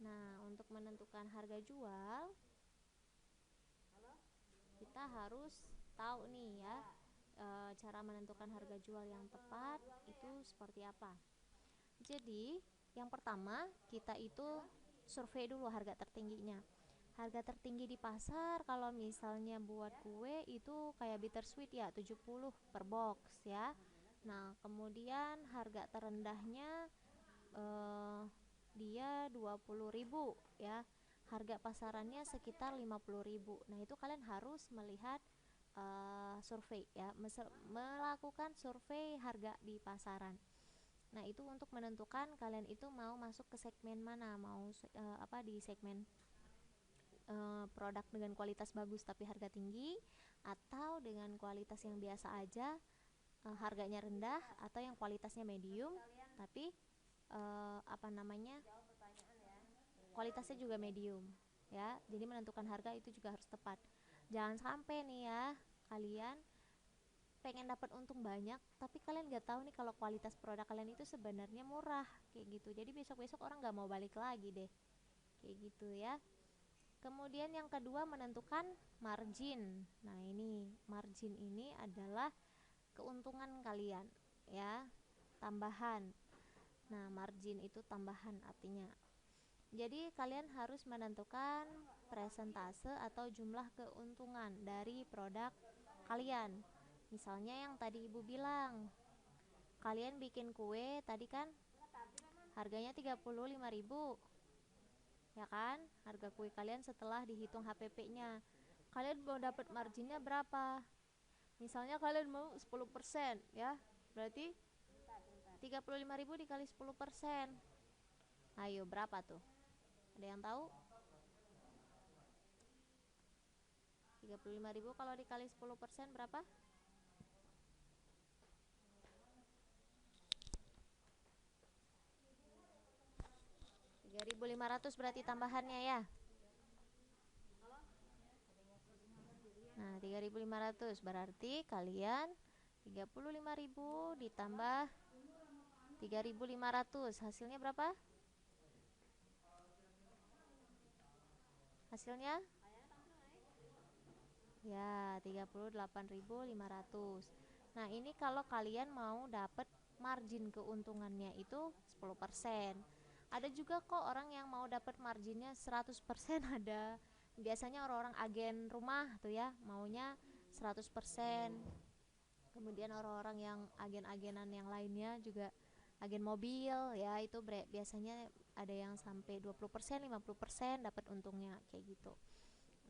Nah, untuk menentukan harga jual kita harus tahu nih ya, cara menentukan harga jual yang tepat itu seperti apa. Jadi yang pertama kita itu survei dulu harga tertingginya. Harga tertinggi di pasar kalau misalnya buat kue itu kayak bittersweet ya 70 per box ya. Nah, kemudian harga terendahnya dia 20.000 ya. Harga pasarannya sekitar 50.000. Nah, itu kalian harus melihat survei ya, melakukan survei harga di pasaran. Nah, itu untuk menentukan kalian itu mau masuk ke segmen mana, mau apa di segmen produk dengan kualitas bagus tapi harga tinggi, atau dengan kualitas yang biasa aja, harganya rendah, atau yang kualitasnya medium tapi kualitasnya juga medium ya. Jadi menentukan harga itu juga harus tepat. Jangan sampai nih ya, kalian pengen dapat untung banyak tapi kalian nggak tahu nih kalau kualitas produk kalian itu sebenarnya murah kayak gitu. Jadi besok-besok orang nggak mau balik lagi deh kayak gitu ya. Kemudian yang kedua, menentukan margin. Nah, ini margin ini adalah keuntungan kalian ya, tambahan. Nah, margin itu tambahan artinya. Jadi kalian harus menentukan presentase atau jumlah keuntungan dari produk kalian. Misalnya yang tadi ibu bilang, kalian bikin kue tadi kan harganya 35.000, ya kan? Harga kue kalian setelah dihitung HPP-nya. Kalian mau dapat marginnya berapa? Misalnya kalian mau 10% ya. Berarti 35.000 dikali 10%. Ayo, berapa tuh? Ada yang tahu? 35.000 kalau dikali 10% berapa? 3.500 berarti tambahannya ya. Nah, 3.500 berarti kalian 35.000 ditambah 3.500, hasilnya berapa? Hasilnya ya 38.500. Nah, ini kalau kalian mau dapat margin keuntungannya itu 10%. Ada juga kok orang yang mau dapat marginnya 100%, ada. Biasanya orang-orang agen rumah tuh ya, maunya 100%. Kemudian orang-orang yang agen-agenan yang lainnya juga, agen mobil ya, itu biasanya ada yang sampai 20%, 50% dapat untungnya kayak gitu.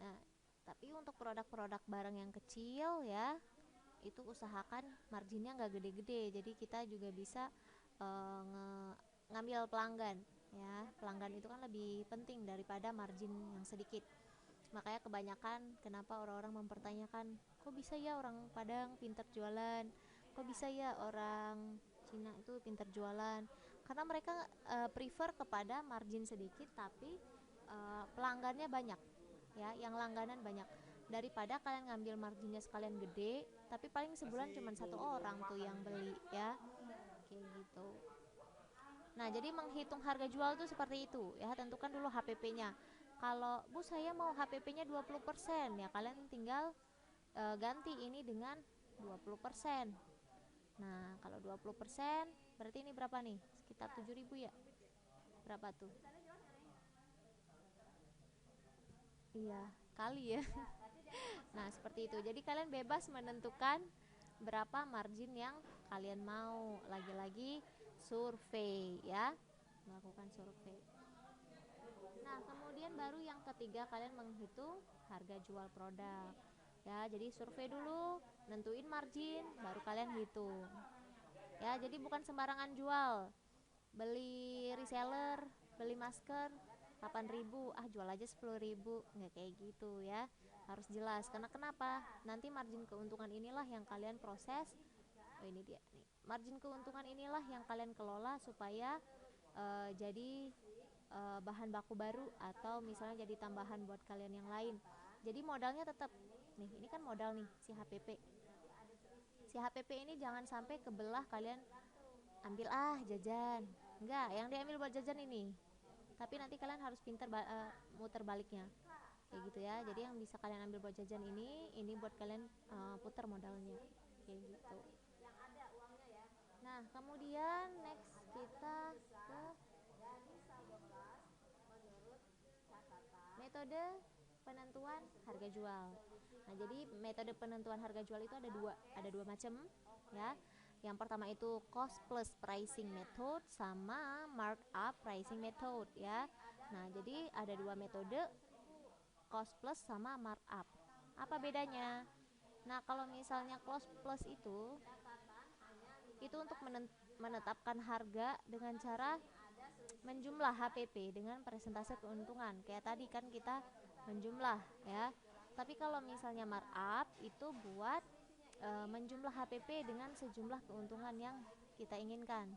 Nah, tapi untuk produk-produk barang yang kecil ya, itu usahakan marginnya nggak gede-gede. Jadi kita juga bisa ngambil pelanggan ya. Pelanggan itu kan lebih penting daripada margin yang sedikit. Makanya kebanyakan kenapa orang-orang mempertanyakan, kok bisa ya orang Padang pintar jualan, kok bisa ya orang Cina itu pintar jualan. Karena mereka prefer kepada margin sedikit tapi pelanggannya banyak ya, yang langganan banyak, daripada kalian ngambil marginnya sekalian gede tapi paling sebulan cuma satu orang tuh yang beli ya kayak gitu. Nah, jadi menghitung harga jual tuh seperti itu ya. Tentukan dulu HPP-nya. Kalau Bu saya mau HPP-nya 20%, ya kalian tinggal ganti ini dengan 20%. Nah, kalau 20% berarti ini berapa nih? Sekitar 7.000 ya. Berapa tuh? Iya, kali ya. Nah, seperti itu. Jadi kalian bebas menentukan berapa margin yang kalian mau. Lagi-lagi survei ya. Melakukan survei. Nah, kemudian baru yang ketiga kalian menghitung harga jual produk. Ya, jadi survei dulu, nentuin margin, baru kalian hitung. Ya, jadi bukan sembarangan jual. Beli reseller, beli masker 8.000, jual aja 10.000, nggak kayak gitu ya. Harus jelas, karena kenapa? Nanti margin keuntungan inilah yang kalian proses. Oh, ini dia nih. Margin keuntungan inilah yang kalian kelola supaya jadi bahan baku baru, atau misalnya jadi tambahan buat kalian yang lain. Jadi modalnya tetap nih, ini kan modal nih si HPP. Si HPP ini jangan sampai kebelah kalian ambil jajan. Enggak, yang diambil buat jajan ini. Tapi nanti kalian harus pintar muter baliknya. Kayak gitu ya. Jadi yang bisa kalian ambil buat jajan ini buat kalian putar modalnya. Kayak gitu. Nah, kemudian next kita ke metode penentuan harga jual. Nah, jadi metode penentuan harga jual itu ada dua macam ya. Yang pertama itu cost plus pricing method sama markup pricing method ya. Nah, jadi ada dua metode, cost plus sama markup. Apa bedanya? Nah, kalau misalnya cost plus itu untuk menetapkan harga dengan cara menjumlah HPP dengan persentase keuntungan. Kayak tadi kan kita menjumlah ya. Tapi kalau misalnya markup itu buat menjumlah HPP dengan sejumlah keuntungan yang kita inginkan.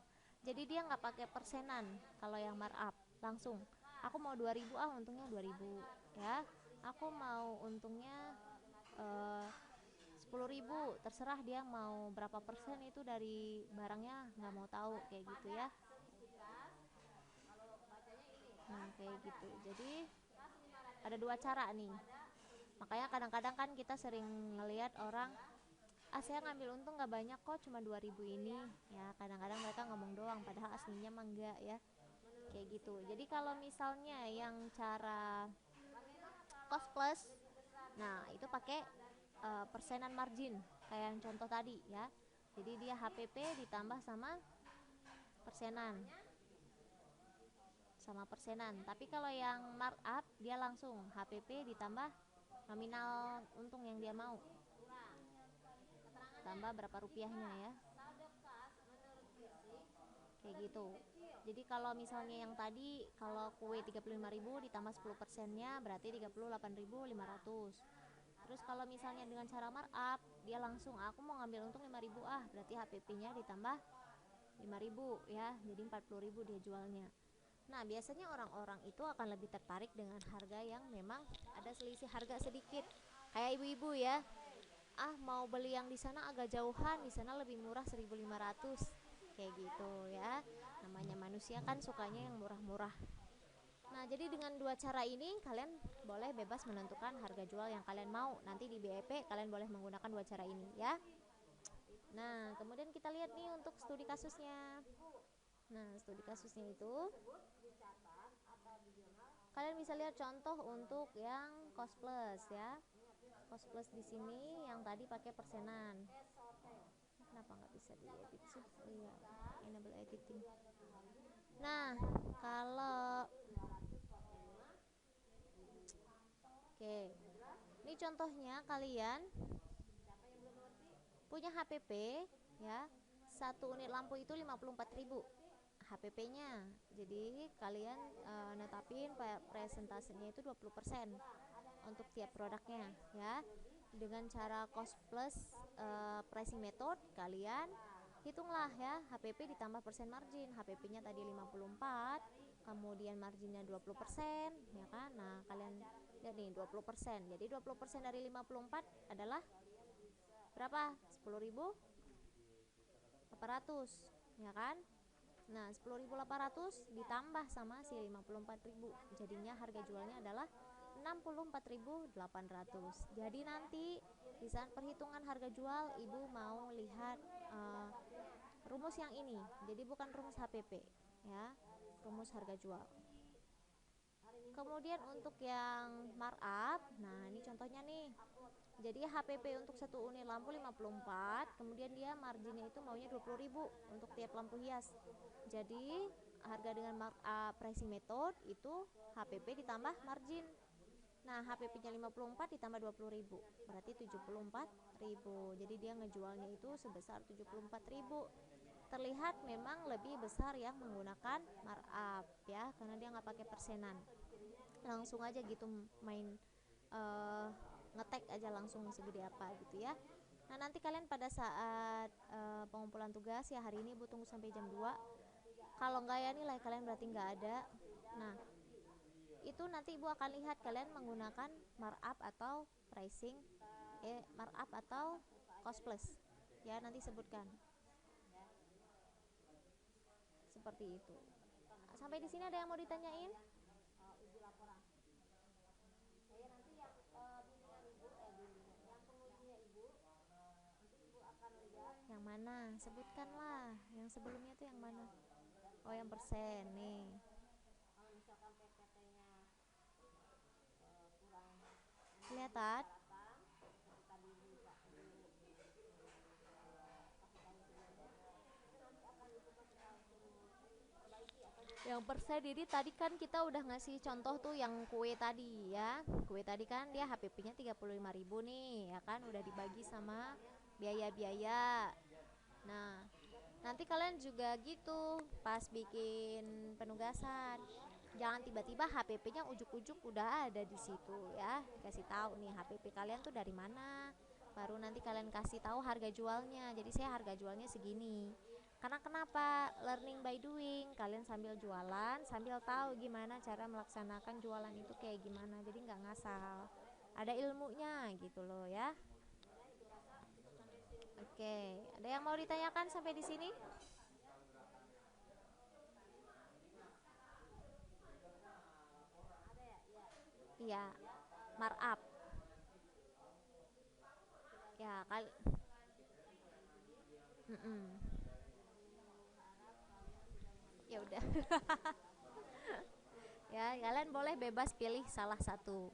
Jadi dia nggak pakai persenan. Kalau yang markup langsung, aku mau 2000, untungnya 2000 ya. Aku mau untungnya 10.000, terserah dia mau berapa persen itu dari barangnya, nggak mau tahu kayak gitu ya. Nah kayak gitu. Jadi ada dua cara nih. Makanya kadang-kadang kan kita sering ngelihat orang, saya ngambil untung nggak banyak kok, cuma 2000 ini ya. Kadang-kadang mereka ngomong doang padahal aslinya mah enggak ya, kayak gitu. Jadi kalau misalnya yang cara cost plus, nah itu pakai persenan margin kayak yang contoh tadi ya. Jadi dia HPP ditambah persenan persenan. Tapi kalau yang markup dia langsung HPP ditambah nominal untung yang dia mau, tambah berapa rupiahnya ya, kayak gitu. Jadi kalau misalnya yang tadi, kalau kue 35.000 ditambah 10 persennya berarti 38.500. Terus kalau misalnya dengan cara markup, dia langsung aku mau ngambil untung 5.000, berarti HPP-nya ditambah 5.000 ya, jadi 40.000 dia jualnya. Nah biasanya orang-orang itu akan lebih tertarik dengan harga yang memang ada selisih harga sedikit. Kayak ibu-ibu ya, mau beli yang di sana agak jauhan, di sana lebih murah 1.500, kayak gitu ya. Namanya manusia kan sukanya yang murah-murah. Nah jadi dengan dua cara ini kalian boleh bebas menentukan harga jual yang kalian mau. Nanti di BEP kalian boleh menggunakan dua cara ini ya. Nah kemudian kita lihat nih untuk studi kasusnya. Nah studi kasusnya itu kalian bisa lihat contoh untuk yang cost plus ya. Cost plus di sini yang tadi pakai persenan. Kenapa nggak bisa diedit sih? Oh iya, enable editing. Nah, kalau oke, ini contohnya kalian punya HPP ya. Satu unit lampu itu 54.000 HPP-nya. Jadi kalian netapin presentasenya itu 20% untuk tiap produknya ya. Dengan cara cost plus pricing method, kalian hitunglah ya HPP ditambah persen margin. HPP-nya tadi 54, kemudian marginnya 20% ya kan. Nah kalian lihat nih 20%, jadi 20% dari 54 adalah berapa? 10.800 ya kan. Nah 10.800 ditambah sama si 54.000, jadinya harga jualnya adalah 64.800. Jadi nanti di saat perhitungan harga jual ibu mau lihat rumus yang ini, jadi bukan rumus HPP ya, rumus harga jual. Kemudian untuk yang markup, nah ini contohnya nih. Jadi HPP untuk satu unit lampu 54, kemudian dia marginnya itu maunya 20.000 untuk tiap lampu hias. Jadi harga dengan markup pricing method itu HPP ditambah margin. Nah HPP-nya 54 ditambah 20.000 berarti 74.000. Jadi dia ngejualnya itu sebesar 74.000. Terlihat memang lebih besar yang menggunakan markup ya, karena dia nggak pakai persenan, langsung aja gitu main ngetek aja langsung segede apa gitu ya. Nah nanti kalian pada saat pengumpulan tugas ya, hari ini ibu tunggu sampai jam 2. Kalau nggak ya nilai kalian berarti nggak ada. Nah itu nanti ibu akan lihat kalian menggunakan markup atau pricing, markup atau cost plus ya, nanti sebutkan seperti itu. Sampai di sini ada yang mau ditanyain? Yang mana? Sebutkanlah. Yang sebelumnya tuh yang mana? Oh, yang persen nih. Kelihatan? Yang persen ini tadi kan kita udah ngasih contoh tuh yang kue tadi ya. Kue tadi kan dia HPP-nya 35.000 nih, ya kan udah dibagi sama biaya-biaya. Nah, nanti kalian juga gitu pas bikin penugasan. Jangan tiba-tiba HPP-nya ujuk-ujuk udah ada di situ ya. Kasih tahu nih HPP kalian tuh dari mana. Baru nanti kalian kasih tahu harga jualnya. Jadi saya harga jualnya segini. Karena kenapa? Learning by doing. Kalian sambil jualan, sambil tahu gimana cara melaksanakan jualan itu kayak gimana. Jadi nggak ngasal. Ada ilmunya gitu loh ya. Oke, ada yang mau ditanyakan sampai di sini? Iya, markup. Ya, mm-mm. Ya udah. Ya, kalian boleh bebas pilih salah satu.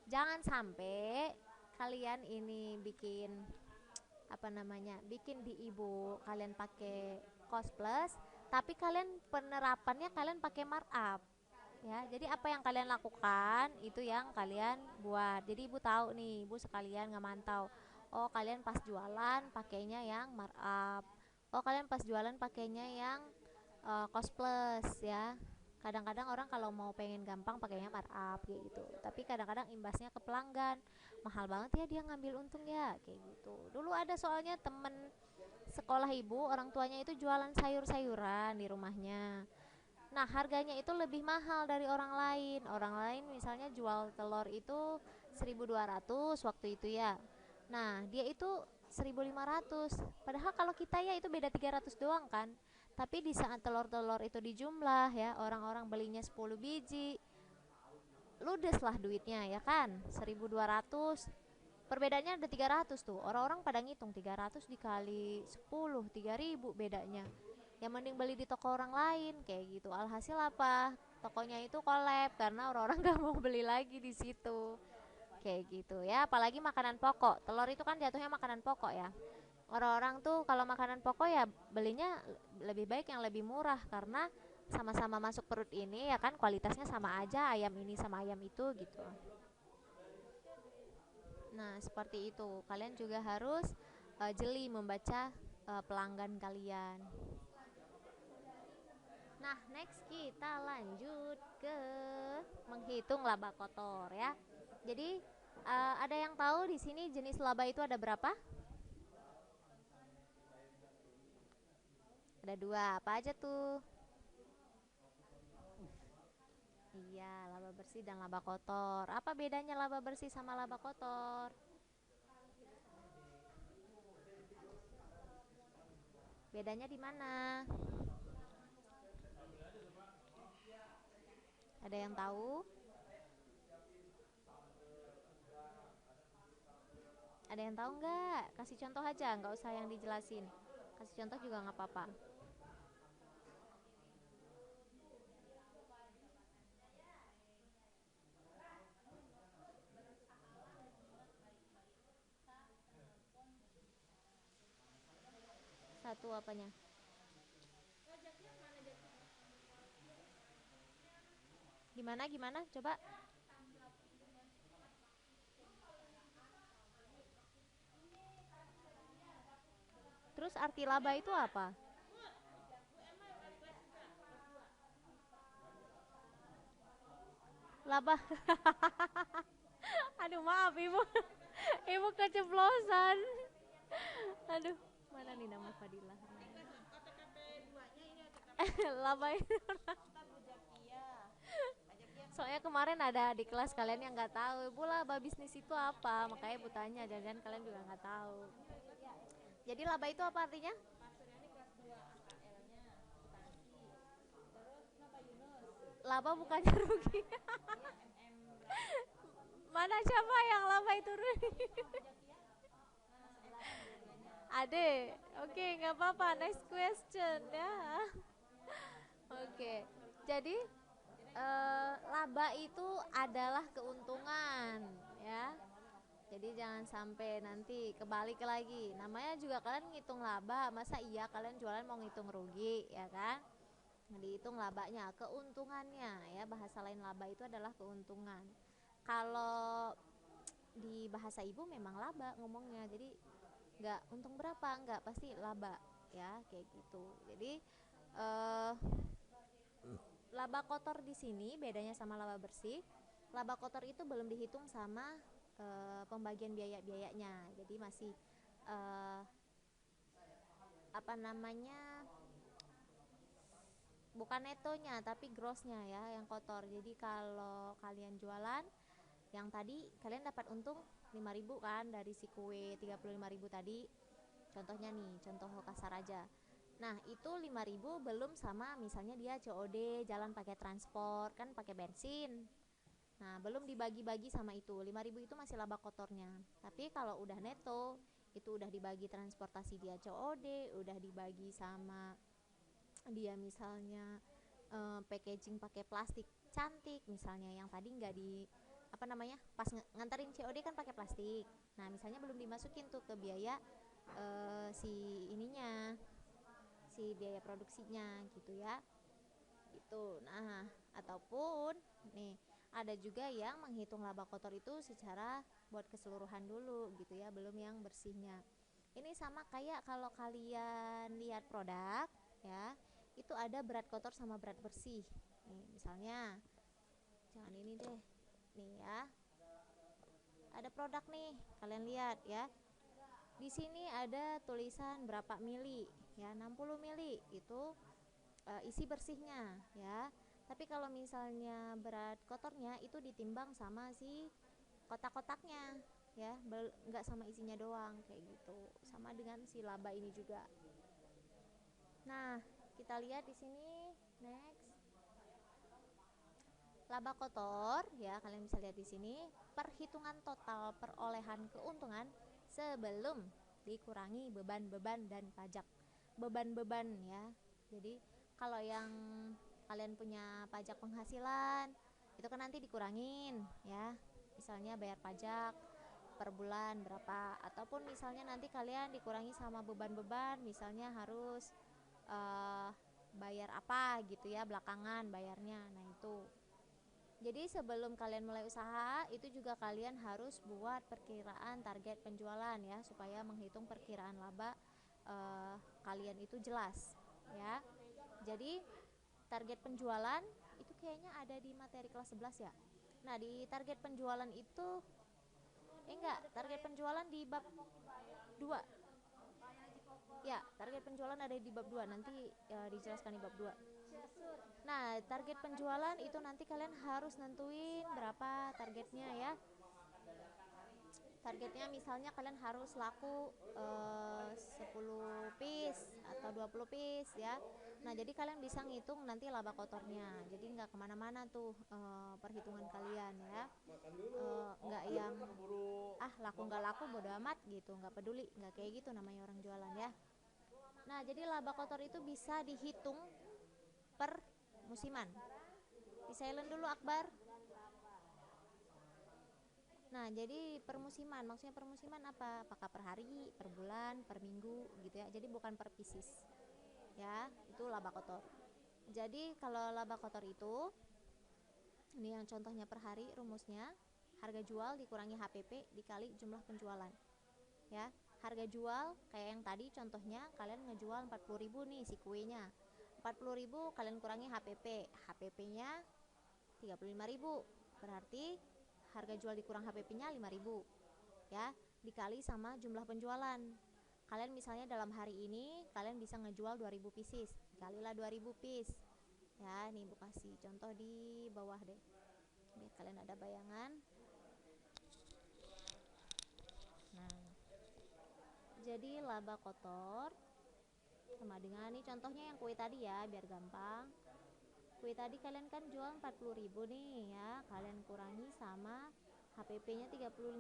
Jangan sampai kalian ini bikin apa namanya? Bikin di ibu kalian pakai cost plus, tapi kalian penerapannya kalian pakai markup. Ya, jadi apa yang kalian lakukan itu yang kalian buat. Jadi ibu tahu nih, ibu sekalian ngemantau. Oh, kalian pas jualan pakainya yang markup. Oh, kalian pas jualan pakainya yang cost plus ya. Kadang-kadang orang kalau mau pengen gampang pakainya markup kayak gitu. Tapi kadang-kadang imbasnya ke pelanggan. Mahal banget ya dia ngambil untung ya kayak gitu. Dulu ada soalnya temen sekolah ibu, orang tuanya itu jualan sayur-sayuran di rumahnya. Nah, harganya itu lebih mahal dari orang lain. Orang lain misalnya jual telur itu 1.200 waktu itu ya. Nah, dia itu 1.500. Padahal kalau kita ya itu beda 300 doang kan. Tapi di saat telur-telur itu dijumlah ya, orang-orang belinya 10 biji, ludes lah duitnya ya kan. 1.200. Perbedaannya ada 300 tuh. Orang-orang pada ngitung 300 dikali 10, 3.000 bedanya. Yang mending beli di toko orang lain kayak gitu. Alhasil apa? Tokonya itu collab karena orang-orang gak mau beli lagi di situ. Kayak gitu ya, apalagi makanan pokok. Telur itu kan jatuhnya makanan pokok ya. Orang-orang tuh kalau makanan pokok ya belinya lebih baik yang lebih murah karena sama-sama masuk perut ini ya kan kualitasnya sama aja ayam ini sama ayam itu gitu. Nah, seperti itu. Kalian juga harus jeli membaca pelanggan kalian. Nah, next kita lanjut ke menghitung laba kotor ya. Jadi, ada yang tahu di sini jenis laba itu ada berapa? Ada dua. Apa aja tuh? Iya, laba bersih dan laba kotor. Apa bedanya laba bersih sama laba kotor? Bedanya di mana? Ada yang tahu? Ada yang tahu nggak? Kasih contoh aja, nggak usah yang dijelasin. Kasih contoh juga nggak apa-apa. Satu apanya? Gimana gimana? Coba. Terus arti laba itu apa? Laba. Aduh, maaf Ibu. Ibu keceplosan. Aduh, mana nih nama Fadilah? Laba itu. Soalnya kemarin ada di kelas kalian yang nggak tahu, Bu laba bisnis itu apa? Makanya Bu tanya, jangan kalian juga nggak tahu. Jadi laba itu apa artinya? Laba bukannya rugi. Mana siapa yang laba itu rugi? Ade, oke nggak apa-apa. Next question ya. Oke, jadi laba itu adalah keuntungan ya. Jadi jangan sampai nanti kebalik lagi. Namanya juga kalian ngitung laba, masa iya kalian jualan mau ngitung rugi ya kan? Dihitung labanya, keuntungannya ya. Bahasa lain laba itu adalah keuntungan. Kalau di bahasa ibu memang laba ngomongnya. Jadi nggak untung berapa, nggak pasti laba ya kayak gitu. Jadi eh laba kotor di sini bedanya sama laba bersih. Laba kotor itu belum dihitung sama pembagian biaya-biayanya. Jadi masih apa namanya, bukan netonya tapi grossnya ya yang kotor. Jadi kalau kalian jualan yang tadi kalian dapat untung 5.000 kan dari si kue 35.000 tadi. Contohnya nih, contoh kasar aja. Nah, itu 5.000 belum sama misalnya dia COD, jalan pakai transport, kan pakai bensin. Nah, belum dibagi-bagi sama itu. 5.000 itu masih laba kotornya. Tapi kalau udah neto, itu udah dibagi transportasi dia COD, udah dibagi sama dia misalnya packaging pakai plastik cantik misalnya, yang tadi nggak di apa namanya pas nganterin COD kan pakai plastik. Nah, misalnya belum dimasukin tuh ke biaya si ininya, si biaya produksinya gitu ya. Gitu. Nah, ataupun nih ada juga yang menghitung laba kotor itu secara buat keseluruhan dulu gitu ya, belum yang bersihnya. Ini sama kayak kalau kalian lihat produk ya, itu ada berat kotor sama berat bersih. Nih, misalnya jangan ini deh. Nih ya. Ada produk nih, kalian lihat ya. Di sini ada tulisan berapa mili ya, 60 mili itu isi bersihnya ya. Tapi kalau misalnya berat kotornya itu ditimbang sama si kotak-kotaknya ya, nggak sama isinya doang kayak gitu. Sama dengan si laba ini juga. Nah, kita lihat di sini next. Laba kotor ya, kalian bisa lihat di sini perhitungan total perolehan keuntungan sebelum dikurangi beban-beban dan pajak. Beban-beban ya. Jadi kalau yang kalian punya pajak penghasilan itu kan nanti dikurangin ya. Misalnya bayar pajak per bulan berapa, ataupun misalnya nanti kalian dikurangi sama beban-beban, misalnya harus bayar apa gitu ya belakangan bayarnya. Nah, itu. Jadi sebelum kalian mulai usaha itu juga kalian harus buat perkiraan target penjualan ya, supaya menghitung perkiraan laba kalian itu jelas ya. Jadi target penjualan itu kayaknya ada di materi kelas 11 ya. Nah, di target penjualan itu enggak, target penjualan di bab 2. Ya, target penjualan ada di bab 2. Nanti dijelaskan di bab 2. Nah, target penjualan itu nanti kalian harus nentuin berapa targetnya ya. Targetnya misalnya kalian harus laku 10 piece atau 20 piece ya. Nah, jadi kalian bisa ngitung nanti laba kotornya. Jadi nggak kemana-mana tuh perhitungan kalian ya. Nggak yang laku nggak laku bodo amat gitu, nggak peduli, nggak kayak gitu namanya orang jualan ya. Nah, jadi laba kotor itu bisa dihitung per musiman. Di silent dulu Akbar. Nah, jadi per musiman, maksudnya per musiman apa? Apakah per hari, per bulan, per minggu gitu ya. Jadi bukan per pieces. Ya, itu laba kotor. Jadi kalau laba kotor itu ini yang contohnya per hari rumusnya, harga jual dikurangi HPP dikali jumlah penjualan. Ya, harga jual kayak yang tadi contohnya kalian ngejual 40.000 nih si kuenya. 40.000 kalian kurangi HPP. HPP-nya 35.000. Berarti harga jual dikurang HPP-nya 5.000 ya, dikali sama jumlah penjualan. Kalian misalnya dalam hari ini kalian bisa ngejual 2.000 pieces, dikalilah 2.000 piece ya. Nih Bu kasih contoh di bawah deh biar kalian ada bayangan. Nah, jadi laba kotor sama dengan nih contohnya yang kue tadi ya, biar gampang. Kue tadi kalian kan jual 40.000 nih ya, kalian kurangi sama HPP-nya 35.000.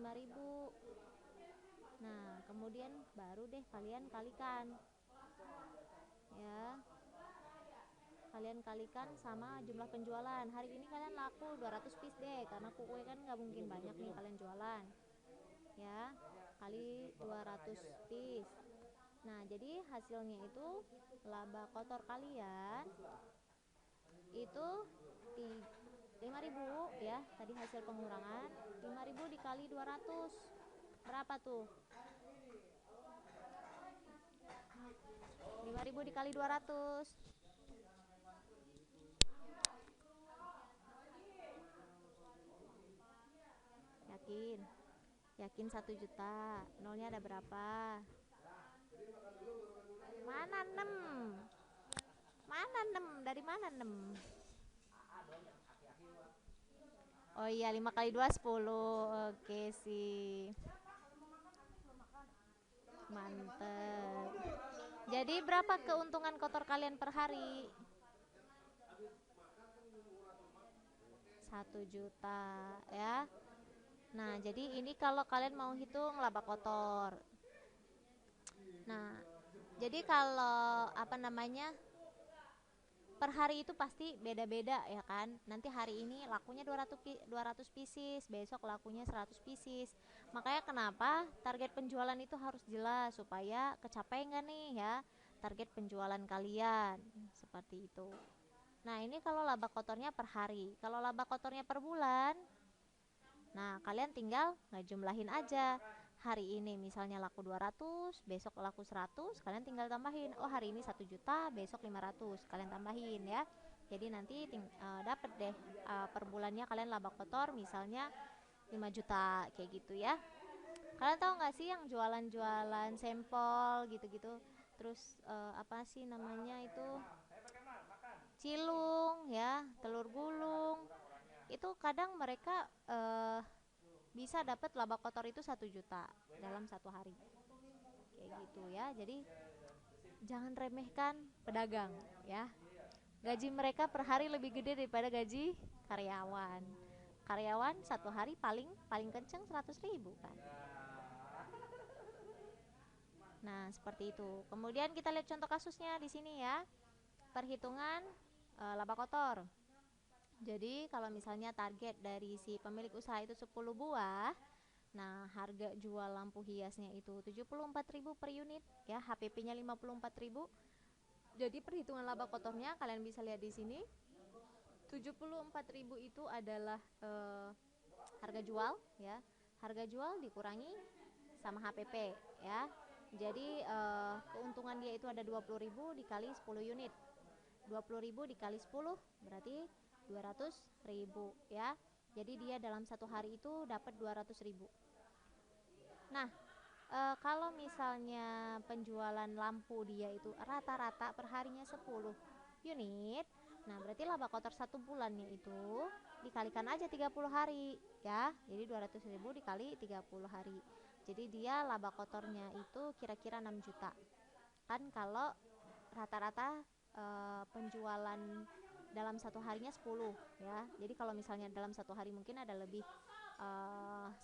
Nah, kemudian baru deh kalian kalikan ya. Kalian kalikan sama jumlah penjualan. Hari ini kalian laku 200 piece deh, karena kue kan nggak mungkin banyak nih kalian jualan ya, kali 200 piece. Nah, jadi hasilnya itu laba kotor kalian itu 5.000 ya. Tadi hasil pengurangan 5.000 dikali 200 berapa tuh? 5.000 dikali 200 Yakin 1 juta. Nolnya ada berapa? Mana 6? Mana 6? Dari mana 6? Oh iya, 5 kali 2 10. Oke sih. Mantep. Jadi berapa keuntungan kotor kalian per hari? 1 juta ya. Nah, jadi ini kalau kalian mau hitung laba kotor. Nah, jadi kalau apa namanya, per hari itu pasti beda-beda ya kan. Nanti hari ini lakunya 200 pieces, besok lakunya 100 pieces. Makanya kenapa target penjualan itu harus jelas supaya kecapai nggak nih ya target penjualan kalian, seperti itu. Nah, ini kalau laba kotornya per hari. Kalau laba kotornya per bulan, nah kalian tinggal ngejumlahin aja. Hari ini misalnya laku 200, besok laku 100, kalian tinggal tambahin. Oh, hari ini 1 juta, besok 500, kalian tambahin ya. Jadi nanti dapet deh per bulannya kalian laba kotor misalnya 5 juta kayak gitu ya. Kalian tahu nggak sih yang jualan-jualan sampel gitu-gitu? Terus apa sih namanya itu? Cilung ya, telur gulung. Itu kadang mereka bisa dapat laba kotor itu 1 juta dalam 1 hari kayak gitu ya. Jadi jangan remehkan pedagang ya. Gaji mereka per hari lebih gede daripada gaji karyawan. Karyawan 1 hari paling paling kenceng 100.000 kan. Nah, seperti itu. Kemudian kita lihat contoh kasusnya di sini ya. Perhitungan laba kotor. Jadi kalau misalnya target dari si pemilik usaha itu 10 buah, nah harga jual lampu hiasnya itu 74.000 per unit ya, HPP-nya 54.000. Jadi perhitungan laba kotornya kalian bisa lihat di sini. 74.000 itu adalah harga jual ya. Harga jual dikurangi sama HPP ya. Jadi keuntungan dia itu ada 20.000 dikali 10 unit. 20.000 dikali 10 berarti 200.000 ya. Jadi dia dalam 1 hari itu dapat 200.000. Nah, kalau misalnya penjualan lampu dia itu rata-rata per harinya 10 unit, nah berarti laba kotor 1 bulannya itu dikalikan aja 30 hari ya. Jadi 200.000 dikali 30 hari. Jadi dia laba kotornya itu kira-kira 6 juta. Kan kalau rata-rata penjualan dalam 1 harinya 10 ya. Jadi kalau misalnya dalam 1 hari mungkin ada lebih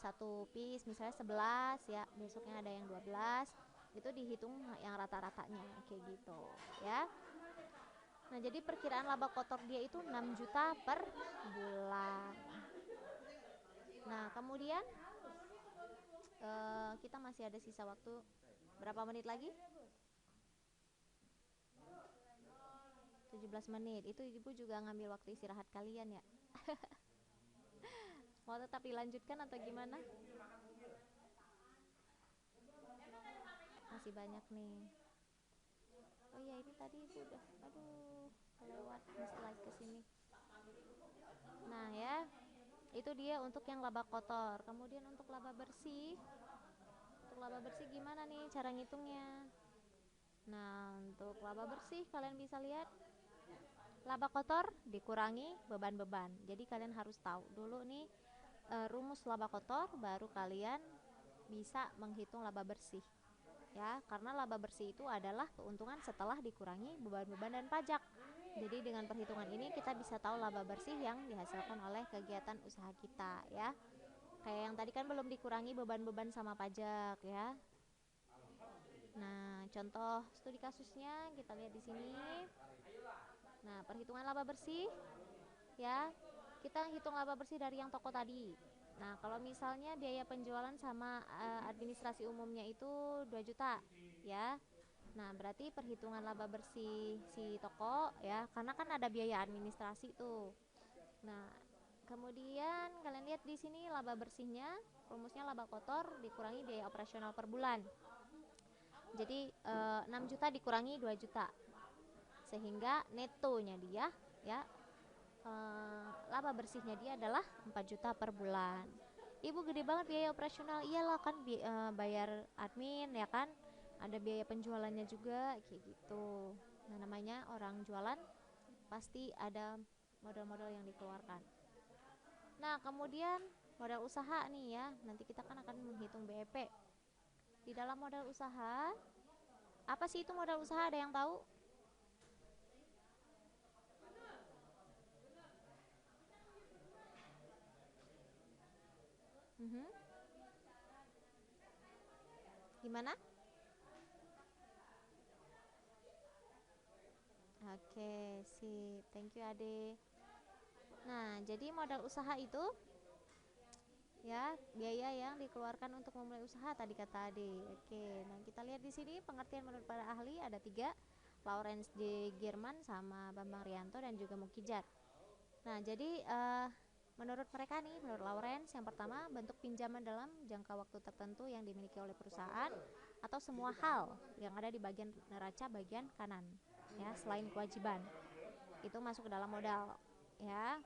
1 piece misalnya 11 ya, besoknya ada yang 12, itu dihitung yang rata-ratanya kayak gitu ya. Nah, jadi perkiraan laba kotor dia itu 6 juta per bulan. Nah, kemudian kita masih ada sisa waktu berapa menit lagi? 17 menit. Itu ibu juga ngambil waktu istirahat kalian ya. Mau tetap dilanjutkan atau gimana? Masih banyak nih. Oh iya, ini tadi ibu udah, aduh, kelewat slide ke sini. Nah ya, itu dia untuk yang laba kotor. Kemudian untuk laba bersih. Untuk laba bersih gimana nih cara ngitungnya? Nah, untuk laba bersih kalian bisa lihat laba kotor dikurangi beban-beban. Jadi kalian harus tahu dulu nih rumus laba kotor, baru kalian bisa menghitung laba bersih ya. Karena laba bersih itu adalah keuntungan setelah dikurangi beban-beban dan pajak. Jadi dengan perhitungan ini kita bisa tahu laba bersih yang dihasilkan oleh kegiatan usaha kita ya. Kayak yang tadi kan belum dikurangi beban-beban sama pajak ya. Nah, contoh studi kasusnya kita lihat di sini. Nah, perhitungan laba bersih ya. Kita hitung laba bersih dari yang toko tadi. Nah, kalau misalnya biaya penjualan sama administrasi umumnya itu 2 juta ya. Nah, berarti perhitungan laba bersih si toko ya, karena kan ada biaya administrasi tuh. Nah, kemudian kalian lihat di sini laba bersihnya, rumusnya laba kotor dikurangi biaya operasional per bulan. Jadi 6 juta dikurangi 2 juta. Sehingga netonya dia ya laba bersihnya dia adalah 4 juta per bulan. Ibu gede banget biaya operasional. Iyalah kan bayar admin ya kan, ada biaya penjualannya juga kayak gitu. Nah namanya orang jualan pasti ada modal-modal yang dikeluarkan. Nah kemudian modal usaha nih ya, nanti kita kan akan menghitung BEP. Di dalam modal usaha, apa sih itu modal usaha, ada yang tahu? Mhm. Gimana? Oke, sip. Thank you, Ade. Nah, jadi modal usaha itu ya biaya yang dikeluarkan untuk memulai usaha tadi kata Ade. Oke, nah kita lihat di sini pengertian menurut para ahli ada tiga, Lawrence J. Gierman sama Bambang Rianto dan juga Mukijat. Nah, jadi menurut mereka nih, menurut Lawrence, yang pertama bentuk pinjaman dalam jangka waktu tertentu yang dimiliki oleh perusahaan atau semua hal yang ada di bagian neraca bagian kanan, ya selain kewajiban itu masuk ke dalam modal, ya.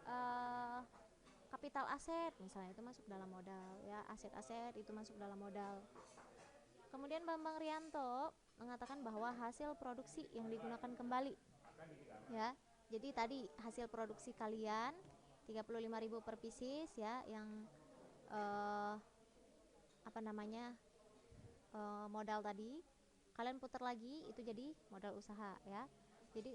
Eh, Kapital aset misalnya itu masuk dalam modal, ya aset-aset itu masuk dalam modal. Kemudian Bambang Rianto mengatakan bahwa hasil produksi yang digunakan kembali, ya. Jadi tadi hasil produksi kalian 35.000 per pieces ya, yang eh, apa namanya modal tadi kalian putar lagi itu jadi modal usaha ya. Jadi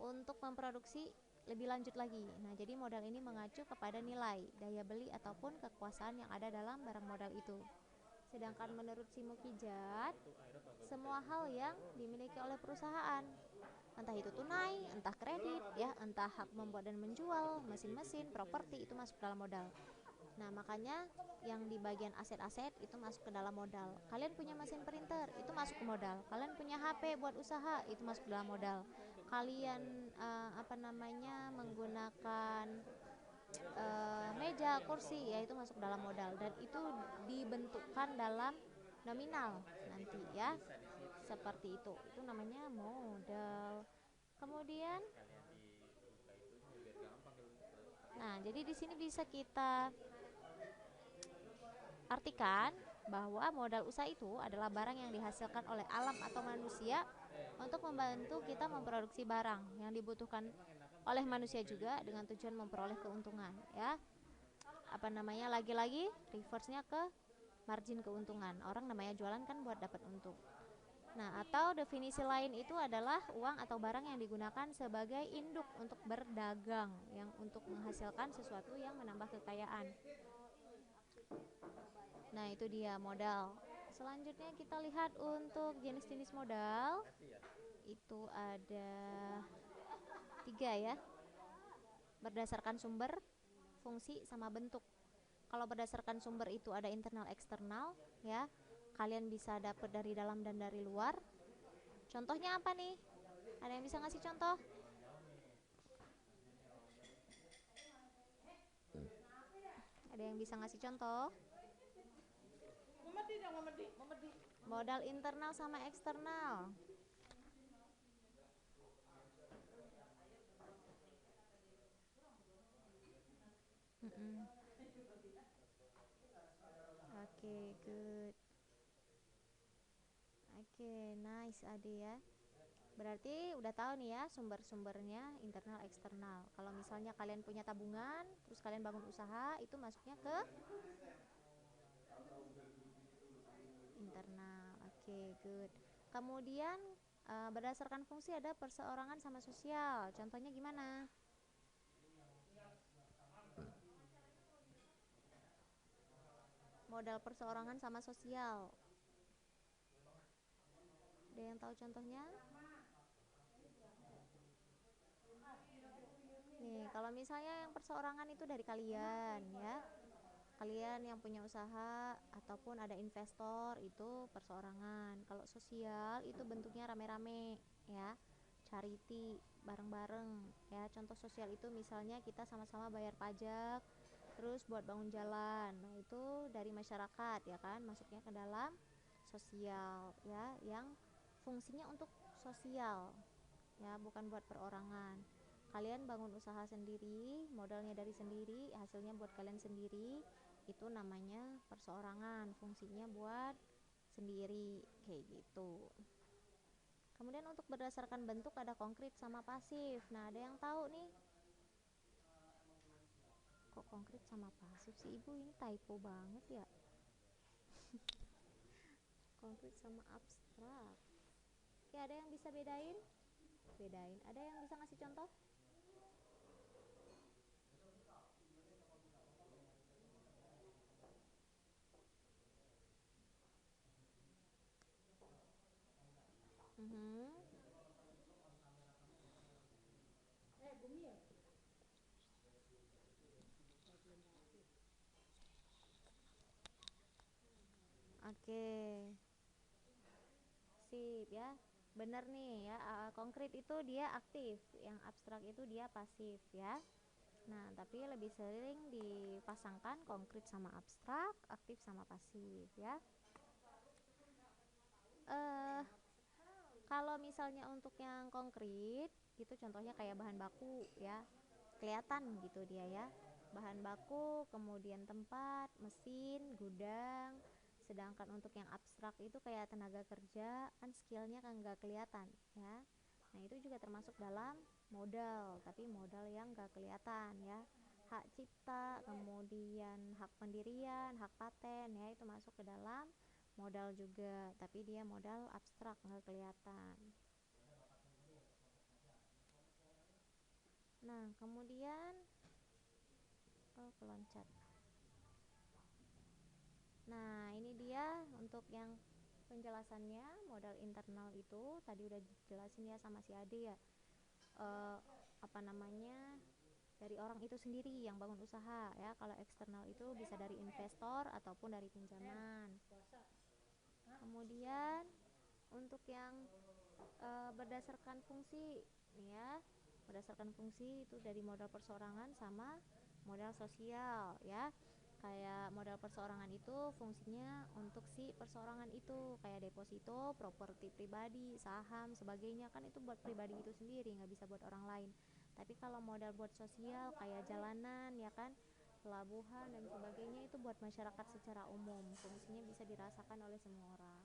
untuk memproduksi lebih lanjut lagi. Nah, jadi modal ini mengacu kepada nilai, daya beli ataupun kekuasaan yang ada dalam barang modal itu. Sedangkan menurut si Mukijat, semua hal yang dimiliki oleh perusahaan, entah itu tunai, entah kredit, ya, entah hak membuat dan menjual, mesin-mesin, properti itu masuk dalam modal. Nah, makanya yang di bagian aset-aset itu masuk ke dalam modal. Kalian punya mesin printer, itu masuk ke modal. Kalian punya HP buat usaha, itu masuk ke dalam modal. Kalian menggunakan meja, kursi, ya itu masuk dalam modal dan itu dibentukkan dalam nominal nanti ya. Seperti itu. Itu namanya modal. Kemudian nah, jadi di sini bisa kita artikan bahwa modal usaha itu adalah barang yang dihasilkan oleh alam atau manusia untuk membantu kita memproduksi barang yang dibutuhkan oleh manusia juga dengan tujuan memperoleh keuntungan, ya. Lagi-lagi reverse-nya ke margin keuntungan. Orang namanya jualan kan buat dapat untung. Nah, atau definisi lain itu adalah uang atau barang yang digunakan sebagai induk untuk berdagang, yang untuk menghasilkan sesuatu yang menambah kekayaan. Nah, itu dia modal. Selanjutnya kita lihat untuk jenis-jenis modal. Itu ada tiga ya, berdasarkan sumber, fungsi, sama bentuk. Kalau berdasarkan sumber itu ada internal, eksternal, ya. Kalian bisa dapat dari dalam dan dari luar. Contohnya apa nih? Ada yang bisa ngasih contoh? Ada yang bisa ngasih contoh? Modal internal sama eksternal. Mm-mm. Oke, good. Oke, nice Ade ya. Berarti udah tahu nih ya sumber-sumbernya internal eksternal. Kalau misalnya kalian punya tabungan, terus kalian bangun usaha, itu masuknya ke internal. Oke, good. Kemudian berdasarkan fungsi ada perseorangan sama sosial. Contohnya gimana? Modal perseorangan sama sosial. Ada yang tahu contohnya? Nih, kalau misalnya yang perseorangan itu dari kalian ya. Kalian yang punya usaha ataupun ada investor itu perseorangan. Kalau sosial itu bentuknya rame-rame ya. Charity bareng-bareng ya. Contoh sosial itu misalnya kita sama-sama bayar pajak terus buat bangun jalan. Nah, itu dari masyarakat ya kan, masuknya ke dalam sosial ya, yang fungsinya untuk sosial ya, bukan buat perorangan. kalian bangun usaha sendiri, modalnya dari sendiri, hasilnya buat kalian sendiri, itu namanya perseorangan, fungsinya buat sendiri kayak gitu. Kemudian untuk berdasarkan bentuk ada konkret sama pasif. Nah, ada yang tahu nih? Kok konkret sama pasif sih Ibu? Ini typo banget ya. Konkret sama abstrak. Oke, ada yang bisa bedain? Bedain. Ada yang bisa ngasih contoh? Mhm. Oke, sip ya. Bener nih ya, konkret itu dia aktif, yang abstrak itu dia pasif ya. Nah, tapi lebih sering dipasangkan konkret sama abstrak, aktif sama pasif ya. Eh, kalau misalnya untuk yang konkret, itu contohnya kayak bahan baku ya. Kelihatan gitu dia ya. Bahan baku, kemudian tempat, mesin, gudang. Sedangkan untuk yang abstrak itu kayak tenaga kerja, kan skillnya kan nggak kelihatan ya. Nah, itu juga termasuk dalam modal, tapi modal yang nggak kelihatan ya. Hak cipta, kemudian hak pendirian, hak paten ya, itu masuk ke dalam modal juga, tapi dia modal abstrak nggak kelihatan. Nah, kemudian peloncat. Nah, ini dia untuk yang penjelasannya. Modal internal itu tadi udah jelasin ya sama si Ade ya. Eh, apa namanya? Dari orang itu sendiri yang bangun usaha ya. Kalau eksternal itu bisa dari investor ataupun dari pinjaman. Kemudian untuk yang berdasarkan fungsi nih ya, berdasarkan fungsi itu dari modal perseorangan sama modal sosial ya. Kayak modal perseorangan itu fungsinya untuk si perseorangan itu, kayak deposito, properti pribadi, saham, sebagainya, kan itu buat pribadi itu sendiri, nggak bisa buat orang lain. Tapi kalau modal buat sosial kayak jalanan ya kan, pelabuhan dan sebagainya, itu buat masyarakat secara umum, fungsinya bisa dirasakan oleh semua orang.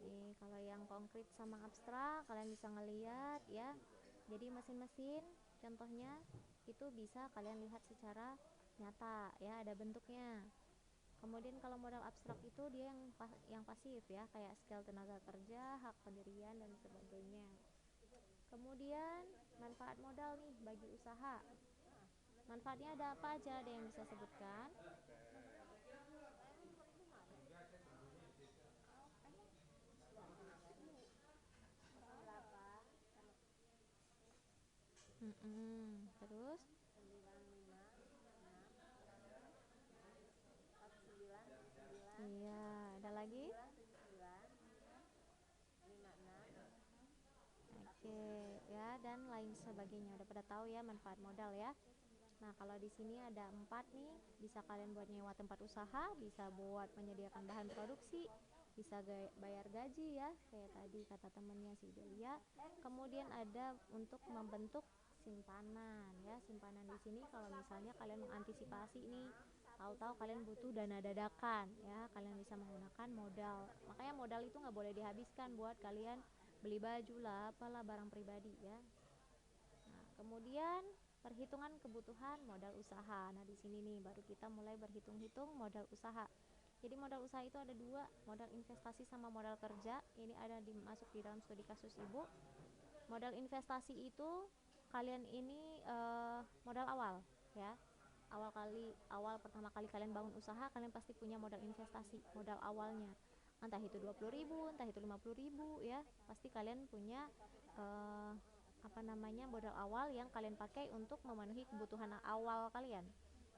Nih, kalau yang konkret sama abstrak kalian bisa ngeliat ya. Jadi mesin-mesin contohnya itu bisa kalian lihat secara nyata ya, ada bentuknya. Kemudian kalau modal abstrak itu dia yang pasif ya, kayak skill tenaga kerja, hak pendirian dan sebagainya. Kemudian manfaat modal nih bagi usaha. Manfaatnya ada apa aja? Ada yang bisa sebutkan? Terus? Iya, ada lagi? Oke, ya, dan lain sebagainya. Udah pada tahu ya manfaat modal ya. Nah, kalau di sini ada 4 nih, bisa kalian buat nyewa tempat usaha, bisa buat menyediakan bahan produksi, bisa bayar gaji ya, kayak tadi kata temennya si Delia. Kemudian ada untuk membentuk simpanan ya. Simpanan di sini kalau misalnya kalian mengantisipasi nih, tahu-tahu kalian butuh dana dadakan ya, kalian bisa menggunakan modal. Makanya modal itu nggak boleh dihabiskan buat kalian beli baju lah, apalah barang pribadi ya. Nah, kemudian perhitungan kebutuhan modal usaha. Nah, di sini nih baru kita mulai berhitung-hitung modal usaha. Jadi modal usaha itu ada dua, modal investasi sama modal kerja. Ini ada dimasuk di dalam studi kasus Ibu. Modal investasi itu kalian ini modal awal ya. Awal pertama kali kalian bangun usaha, kalian pasti punya modal investasi, modal awalnya. Entah itu 20.000, entah itu 50.000 ya. Pasti kalian punya eh, apa namanya modal awal yang kalian pakai untuk memenuhi kebutuhan awal kalian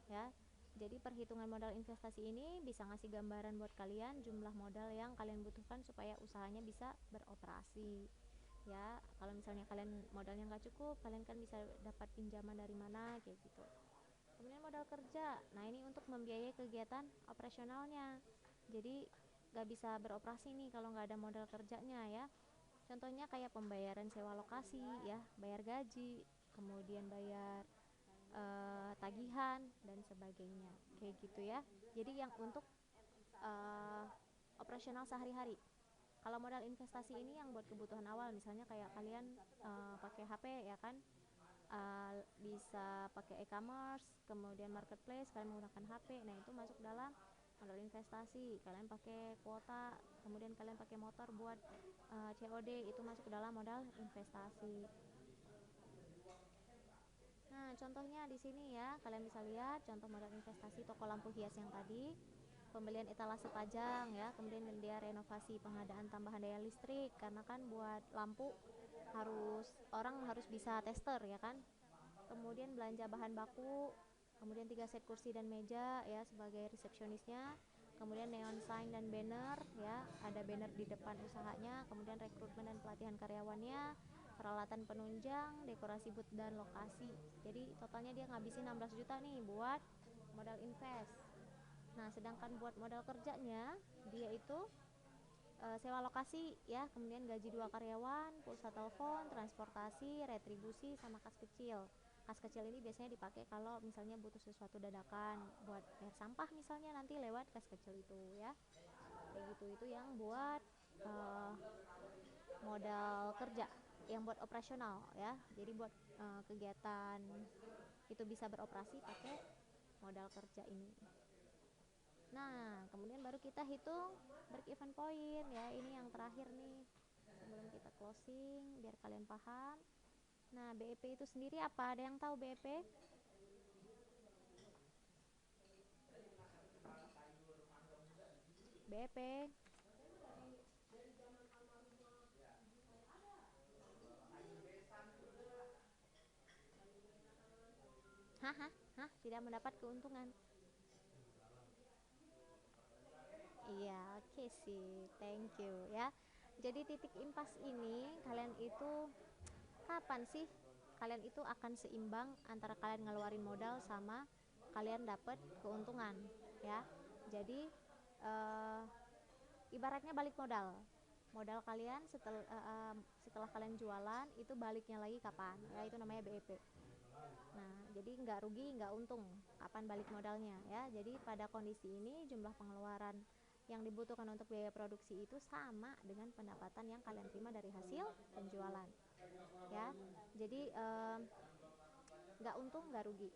ya. Jadi perhitungan modal investasi ini bisa ngasih gambaran buat kalian jumlah modal yang kalian butuhkan supaya usahanya bisa beroperasi ya. Kalau misalnya kalian modalnya nggak cukup, kalian kan bisa dapat pinjaman dari mana kayak gitu. Kemudian modal kerja, nah ini untuk membiayai kegiatan operasionalnya. Jadi nggak bisa beroperasi nih kalau nggak ada modal kerjanya ya. Contohnya kayak pembayaran sewa lokasi ya, bayar gaji, kemudian bayar tagihan dan sebagainya, kayak gitu ya. Jadi yang untuk eh, operasional sehari-hari. Kalau modal investasi ini yang buat kebutuhan awal, misalnya kayak kalian pakai HP ya kan, bisa pakai e-commerce, kemudian marketplace, kalian menggunakan HP, nah itu masuk dalam modal investasi. Kalian pakai kuota, kemudian kalian pakai motor buat COD, itu masuk dalam modal investasi. Nah, contohnya di sini ya, kalian bisa lihat contoh modal investasi toko lampu hias yang tadi, pembelian etalase pajang ya, kemudian dia renovasi pengadaan tambahan daya listrik, karena kan buat lampu orang harus bisa tester ya kan. Kemudian belanja bahan baku, kemudian 3 set kursi dan meja ya sebagai resepsionisnya, kemudian neon sign dan banner ya, ada banner di depan usahanya, kemudian rekrutmen dan pelatihan karyawannya, peralatan penunjang, dekorasi booth dan lokasi. Jadi totalnya dia ngabisin 16 juta nih buat modal invest. Nah, sedangkan buat modal kerjanya dia itu sewa lokasi ya, kemudian gaji 2 karyawan, pulsa telepon, transportasi, retribusi, sama kas kecil. Kas kecil ini biasanya dipakai kalau misalnya butuh sesuatu dadakan buat bayar sampah misalnya, nanti lewat kas kecil itu ya. Kayak gitu, itu yang buat uh, modal kerja, yang buat operasional ya. Jadi buat kegiatan itu bisa beroperasi pakai modal kerja ini. Nah, kemudian baru kita hitung break even point ya. Ini yang terakhir nih sebelum kita closing biar kalian paham. Nah, BEP itu sendiri apa? Ada yang tahu BEP? BEP. Hah, hah, hah, tidak mendapat keuntungan. Iya, oke sih. Thank you ya. Jadi titik impas ini kalian itu kapan sih kalian itu akan seimbang antara kalian ngeluarin modal sama kalian dapat keuntungan ya. Jadi uh, ibaratnya balik modal. Modal kalian setelah kalian jualan itu baliknya lagi kapan? Ya itu namanya BEP. Nah, jadi nggak rugi, nggak untung. Kapan balik modalnya ya? Jadi pada kondisi ini jumlah pengeluaran yang dibutuhkan untuk biaya produksi itu sama dengan pendapatan yang kalian terima dari hasil penjualan. Ya, jadi nggak untung, nggak rugi.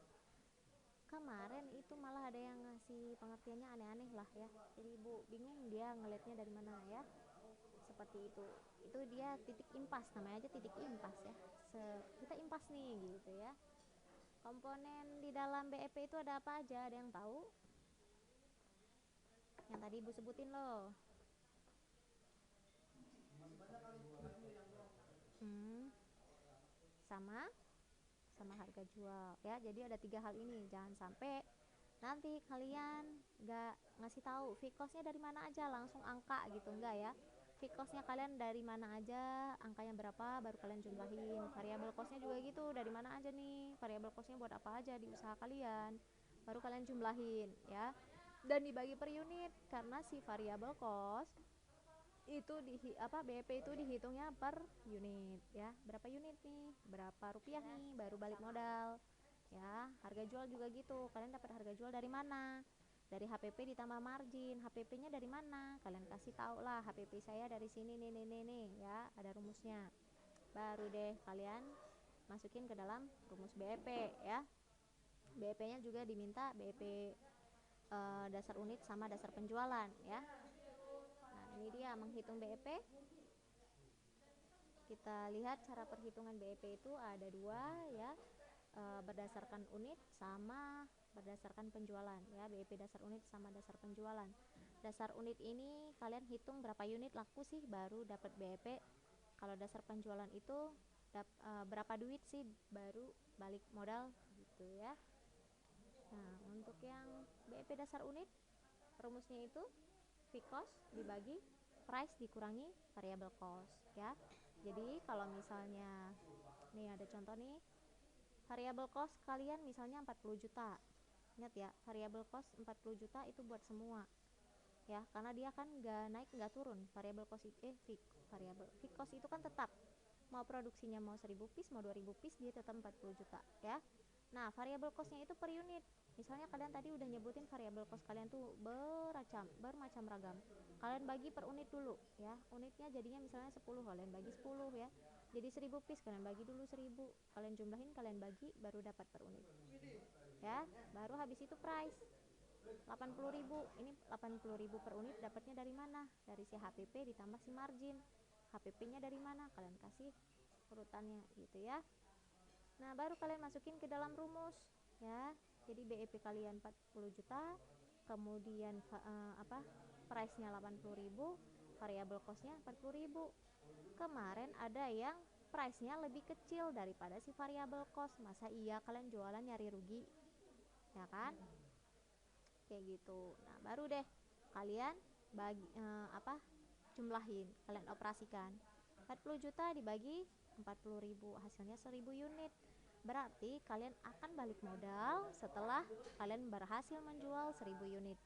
Kemarin itu malah ada yang ngasih pengertiannya aneh-aneh lah ya. Jadi ibu bingung dia ngelihatnya dari mana ya. Seperti itu dia titik impas, namanya aja titik impas ya. Kita impas nih gitu ya. Komponen di dalam BEP itu ada apa aja, ada yang tahu? Yang tadi ibu sebutin loh. hmm, sama sama harga jual ya. Jadi ada 3 hal ini, jangan sampai nanti kalian nggak ngasih tahu fixed cost-nya dari mana aja, langsung angka gitu, enggak ya. Fixed cost-nya kalian dari mana aja, angkanya berapa, baru kalian jumlahin. Variable cost-nya juga gitu, dari mana aja nih, variable cost-nya buat apa aja di usaha kalian, baru kalian jumlahin ya. Dan dibagi per unit, karena si variable cost itu BEP itu dihitungnya per unit ya. Berapa unit nih, berapa rupiah nih, baru balik modal ya. Harga jual juga gitu, kalian dapat harga jual dari mana? Dari HPP ditambah margin. HPP-nya dari mana? Kalian kasih tahu lah, HPP saya dari sini nih ya, ada rumusnya. Baru deh kalian masukin ke dalam rumus BEP ya. BEP-nya juga diminta BEP dasar unit sama dasar penjualan ya. Nah, ini dia menghitung BEP. Kita lihat cara perhitungan BEP itu ada dua ya, berdasarkan unit sama berdasarkan penjualan ya. BEP dasar unit sama dasar penjualan. Dasar unit ini kalian hitung berapa unit laku sih baru dapat BEP. Kalau dasar penjualan itu berapa duit sih baru balik modal gitu ya. Nah, untuk yang BEP dasar unit rumusnya itu fixed cost dibagi price dikurangi variable cost ya. Jadi kalau misalnya nih ada contoh nih, variable cost kalian misalnya 40 juta. Ingat ya, variable cost 40 juta itu buat semua ya, karena dia kan nggak naik nggak turun. Variable cost variable fixed cost itu kan tetap, mau produksinya mau 1000 piece mau 2000 piece dia tetap 40 juta ya. Nah, variable costnya itu per unit. Misalnya kalian tadi udah nyebutin variable cost kalian tuh bermacam ragam. Kalian bagi per unit dulu ya. Unitnya jadinya misalnya 10, kalian bagi 10 ya. Jadi 1000 piece kalian bagi dulu 1000. Kalian jumlahin, kalian bagi baru dapat per unit. Ya, baru habis itu price 80.000. Ini 80.000 per unit dapatnya dari mana? Dari si HPP ditambah si margin. HPP-nya dari mana? Kalian kasih urutannya gitu ya. Nah, baru kalian masukin ke dalam rumus ya. Jadi BEP kalian 40 juta, kemudian price-nya 80.000, variable cost-nya 40.000. Kemarin ada yang price-nya lebih kecil daripada si variable cost. Masa iya kalian jualan nyari rugi? Ya kan? Kayak gitu. Nah, baru deh kalian jumlahin, kalian operasikan. 40 juta dibagi 40.000, hasilnya 1000 unit. Berarti kalian akan balik modal setelah kalian berhasil menjual 1000 unit.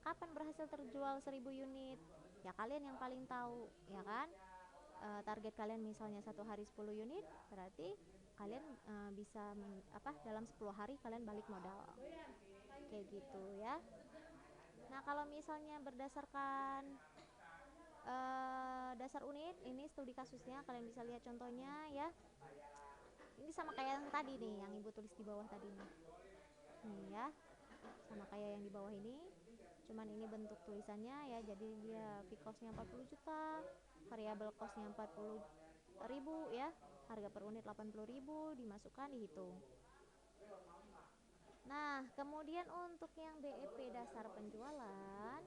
Kapan berhasil terjual 1000 unit? Ya kalian yang paling tahu, ya kan? Target kalian misalnya satu hari 10 unit, berarti kalian bisa dalam 10 hari kalian balik modal. Kayak gitu ya. Nah, kalau misalnya berdasarkan dasar unit, ini studi kasusnya, kalian bisa lihat contohnya ya. Ini sama kayak yang tadi nih, yang ibu tulis di bawah tadi nih ya, sama kayak yang di bawah ini, cuman ini bentuk tulisannya ya. Jadi dia fixed cost-nya 40 juta, variable cost-nya 40.000 ya, harga per unit 80.000, dimasukkan, dihitung. Nah, kemudian untuk yang BEP dasar penjualan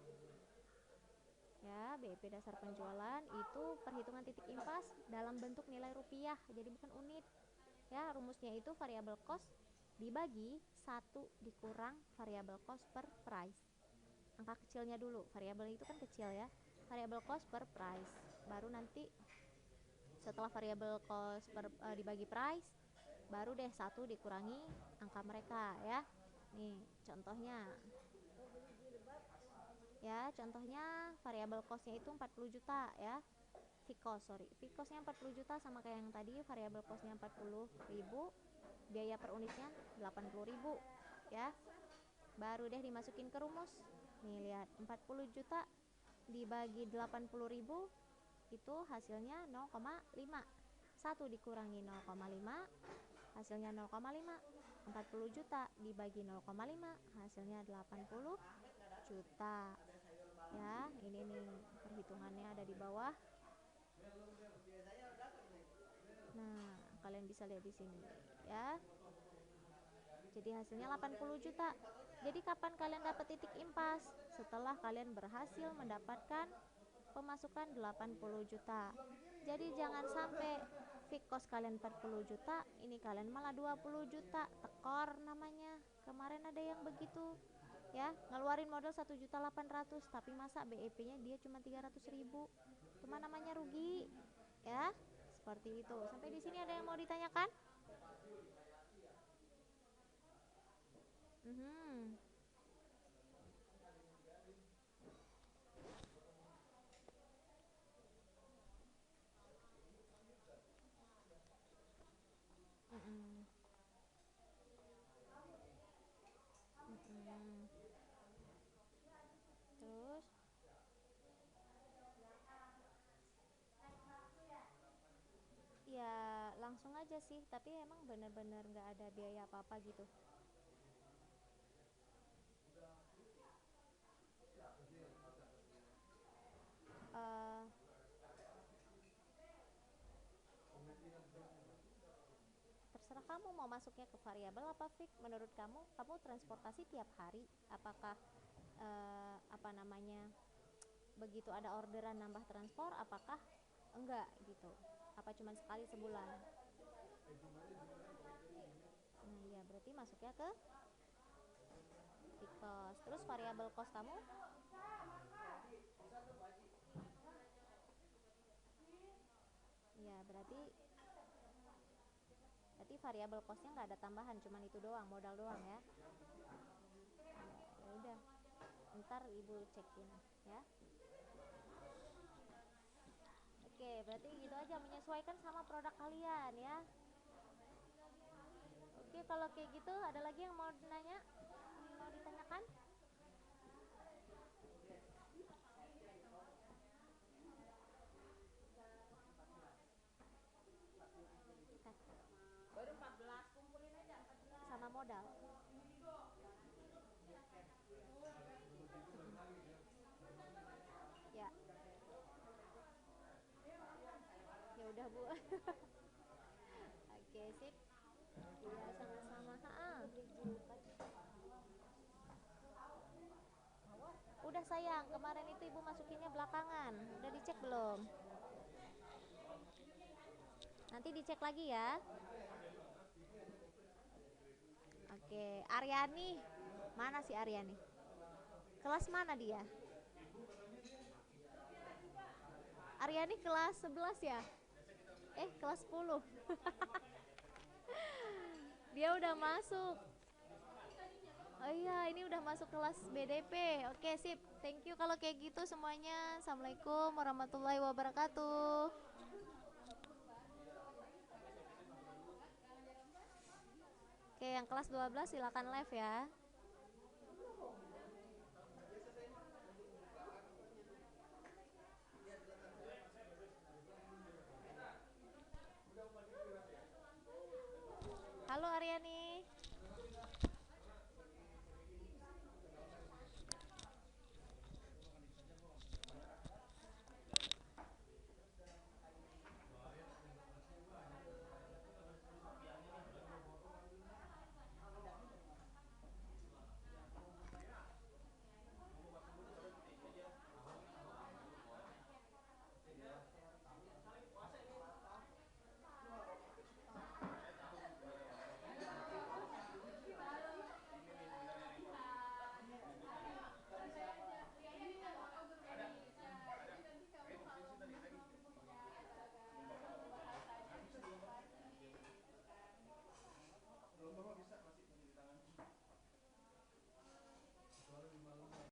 ya, BEP dasar penjualan itu perhitungan titik impas dalam bentuk nilai rupiah, jadi bukan unit ya. Rumusnya itu variable cost dibagi 1 dikurang variable cost per price. Angka kecilnya dulu, variable itu kan kecil ya, variable cost per price. Baru nanti setelah variable cost dibagi price, baru deh 1 dikurangi angka mereka ya. Nih contohnya ya, contohnya variable cost-nya itu 40 juta ya. Fixed cost-nya 40 juta sama kayak yang tadi, variable cost-nya 40.000, biaya per unitnya 80.000 ya. Baru deh dimasukin ke rumus. Nih lihat, 40 juta dibagi 80.000 itu hasilnya 0,5. 1 dikurangi 0,5 hasilnya 0,5. 40 juta dibagi 0,5 hasilnya 80 juta ya. Ini nih perhitungannya ada di bawah. Nah, kalian bisa lihat di sini ya. Jadi hasilnya 80 juta. Jadi kapan kalian dapat titik impas? Setelah kalian berhasil mendapatkan pemasukan 80 juta. Jadi jangan sampai fixed cost kalian 40 juta, ini kalian malah 20 juta. Tekor namanya. Kemarin ada yang begitu ya, ngeluarin modal 1.800.000 tapi masa BEP-nya dia cuma 300.000. Cuma namanya rugi ya. Seperti itu. Sampai di sini ada yang mau ditanyakan? Mhm. Mhm. Mhm. Terus ya langsung aja sih, tapi emang bener-bener nggak ada biaya apa-apa gitu. Eh, Terserah kamu mau masuknya ke variabel apa fix. Menurut kamu, kamu transportasi tiap hari, apakah apa namanya, begitu ada orderan nambah transport, apakah enggak gitu, apa cuma sekali sebulan? Nah iya, berarti masuknya ke fixed cost. Terus variabel cost kamu ya, berarti variabel costnya nggak ada tambahan, cuman itu doang, modal doang ya. Ya udah, ntar ibu cekin ya. Oke, berarti gitu aja, menyesuaikan sama produk kalian ya. Oke, kalau kayak gitu ada lagi yang mau nanya, mau ditanyakan? Sama modal. Ya, ya udah Bu. Oke, sip. Iya, sama-sama. Udah sayang, kemarin itu ibu masukinnya belakangan. Udah dicek belum? Nanti dicek lagi ya. Oke, Aryani. Mana si Aryani? Kelas mana dia? Aryani kelas 11 ya? Kelas 10. Dia udah masuk. Oh iya, ini udah masuk kelas BDP. Oke, sip. Thank you kalau kayak gitu semuanya. Assalamualaikum warahmatullahi wabarakatuh. Oke, yang kelas 12 silakan live ya.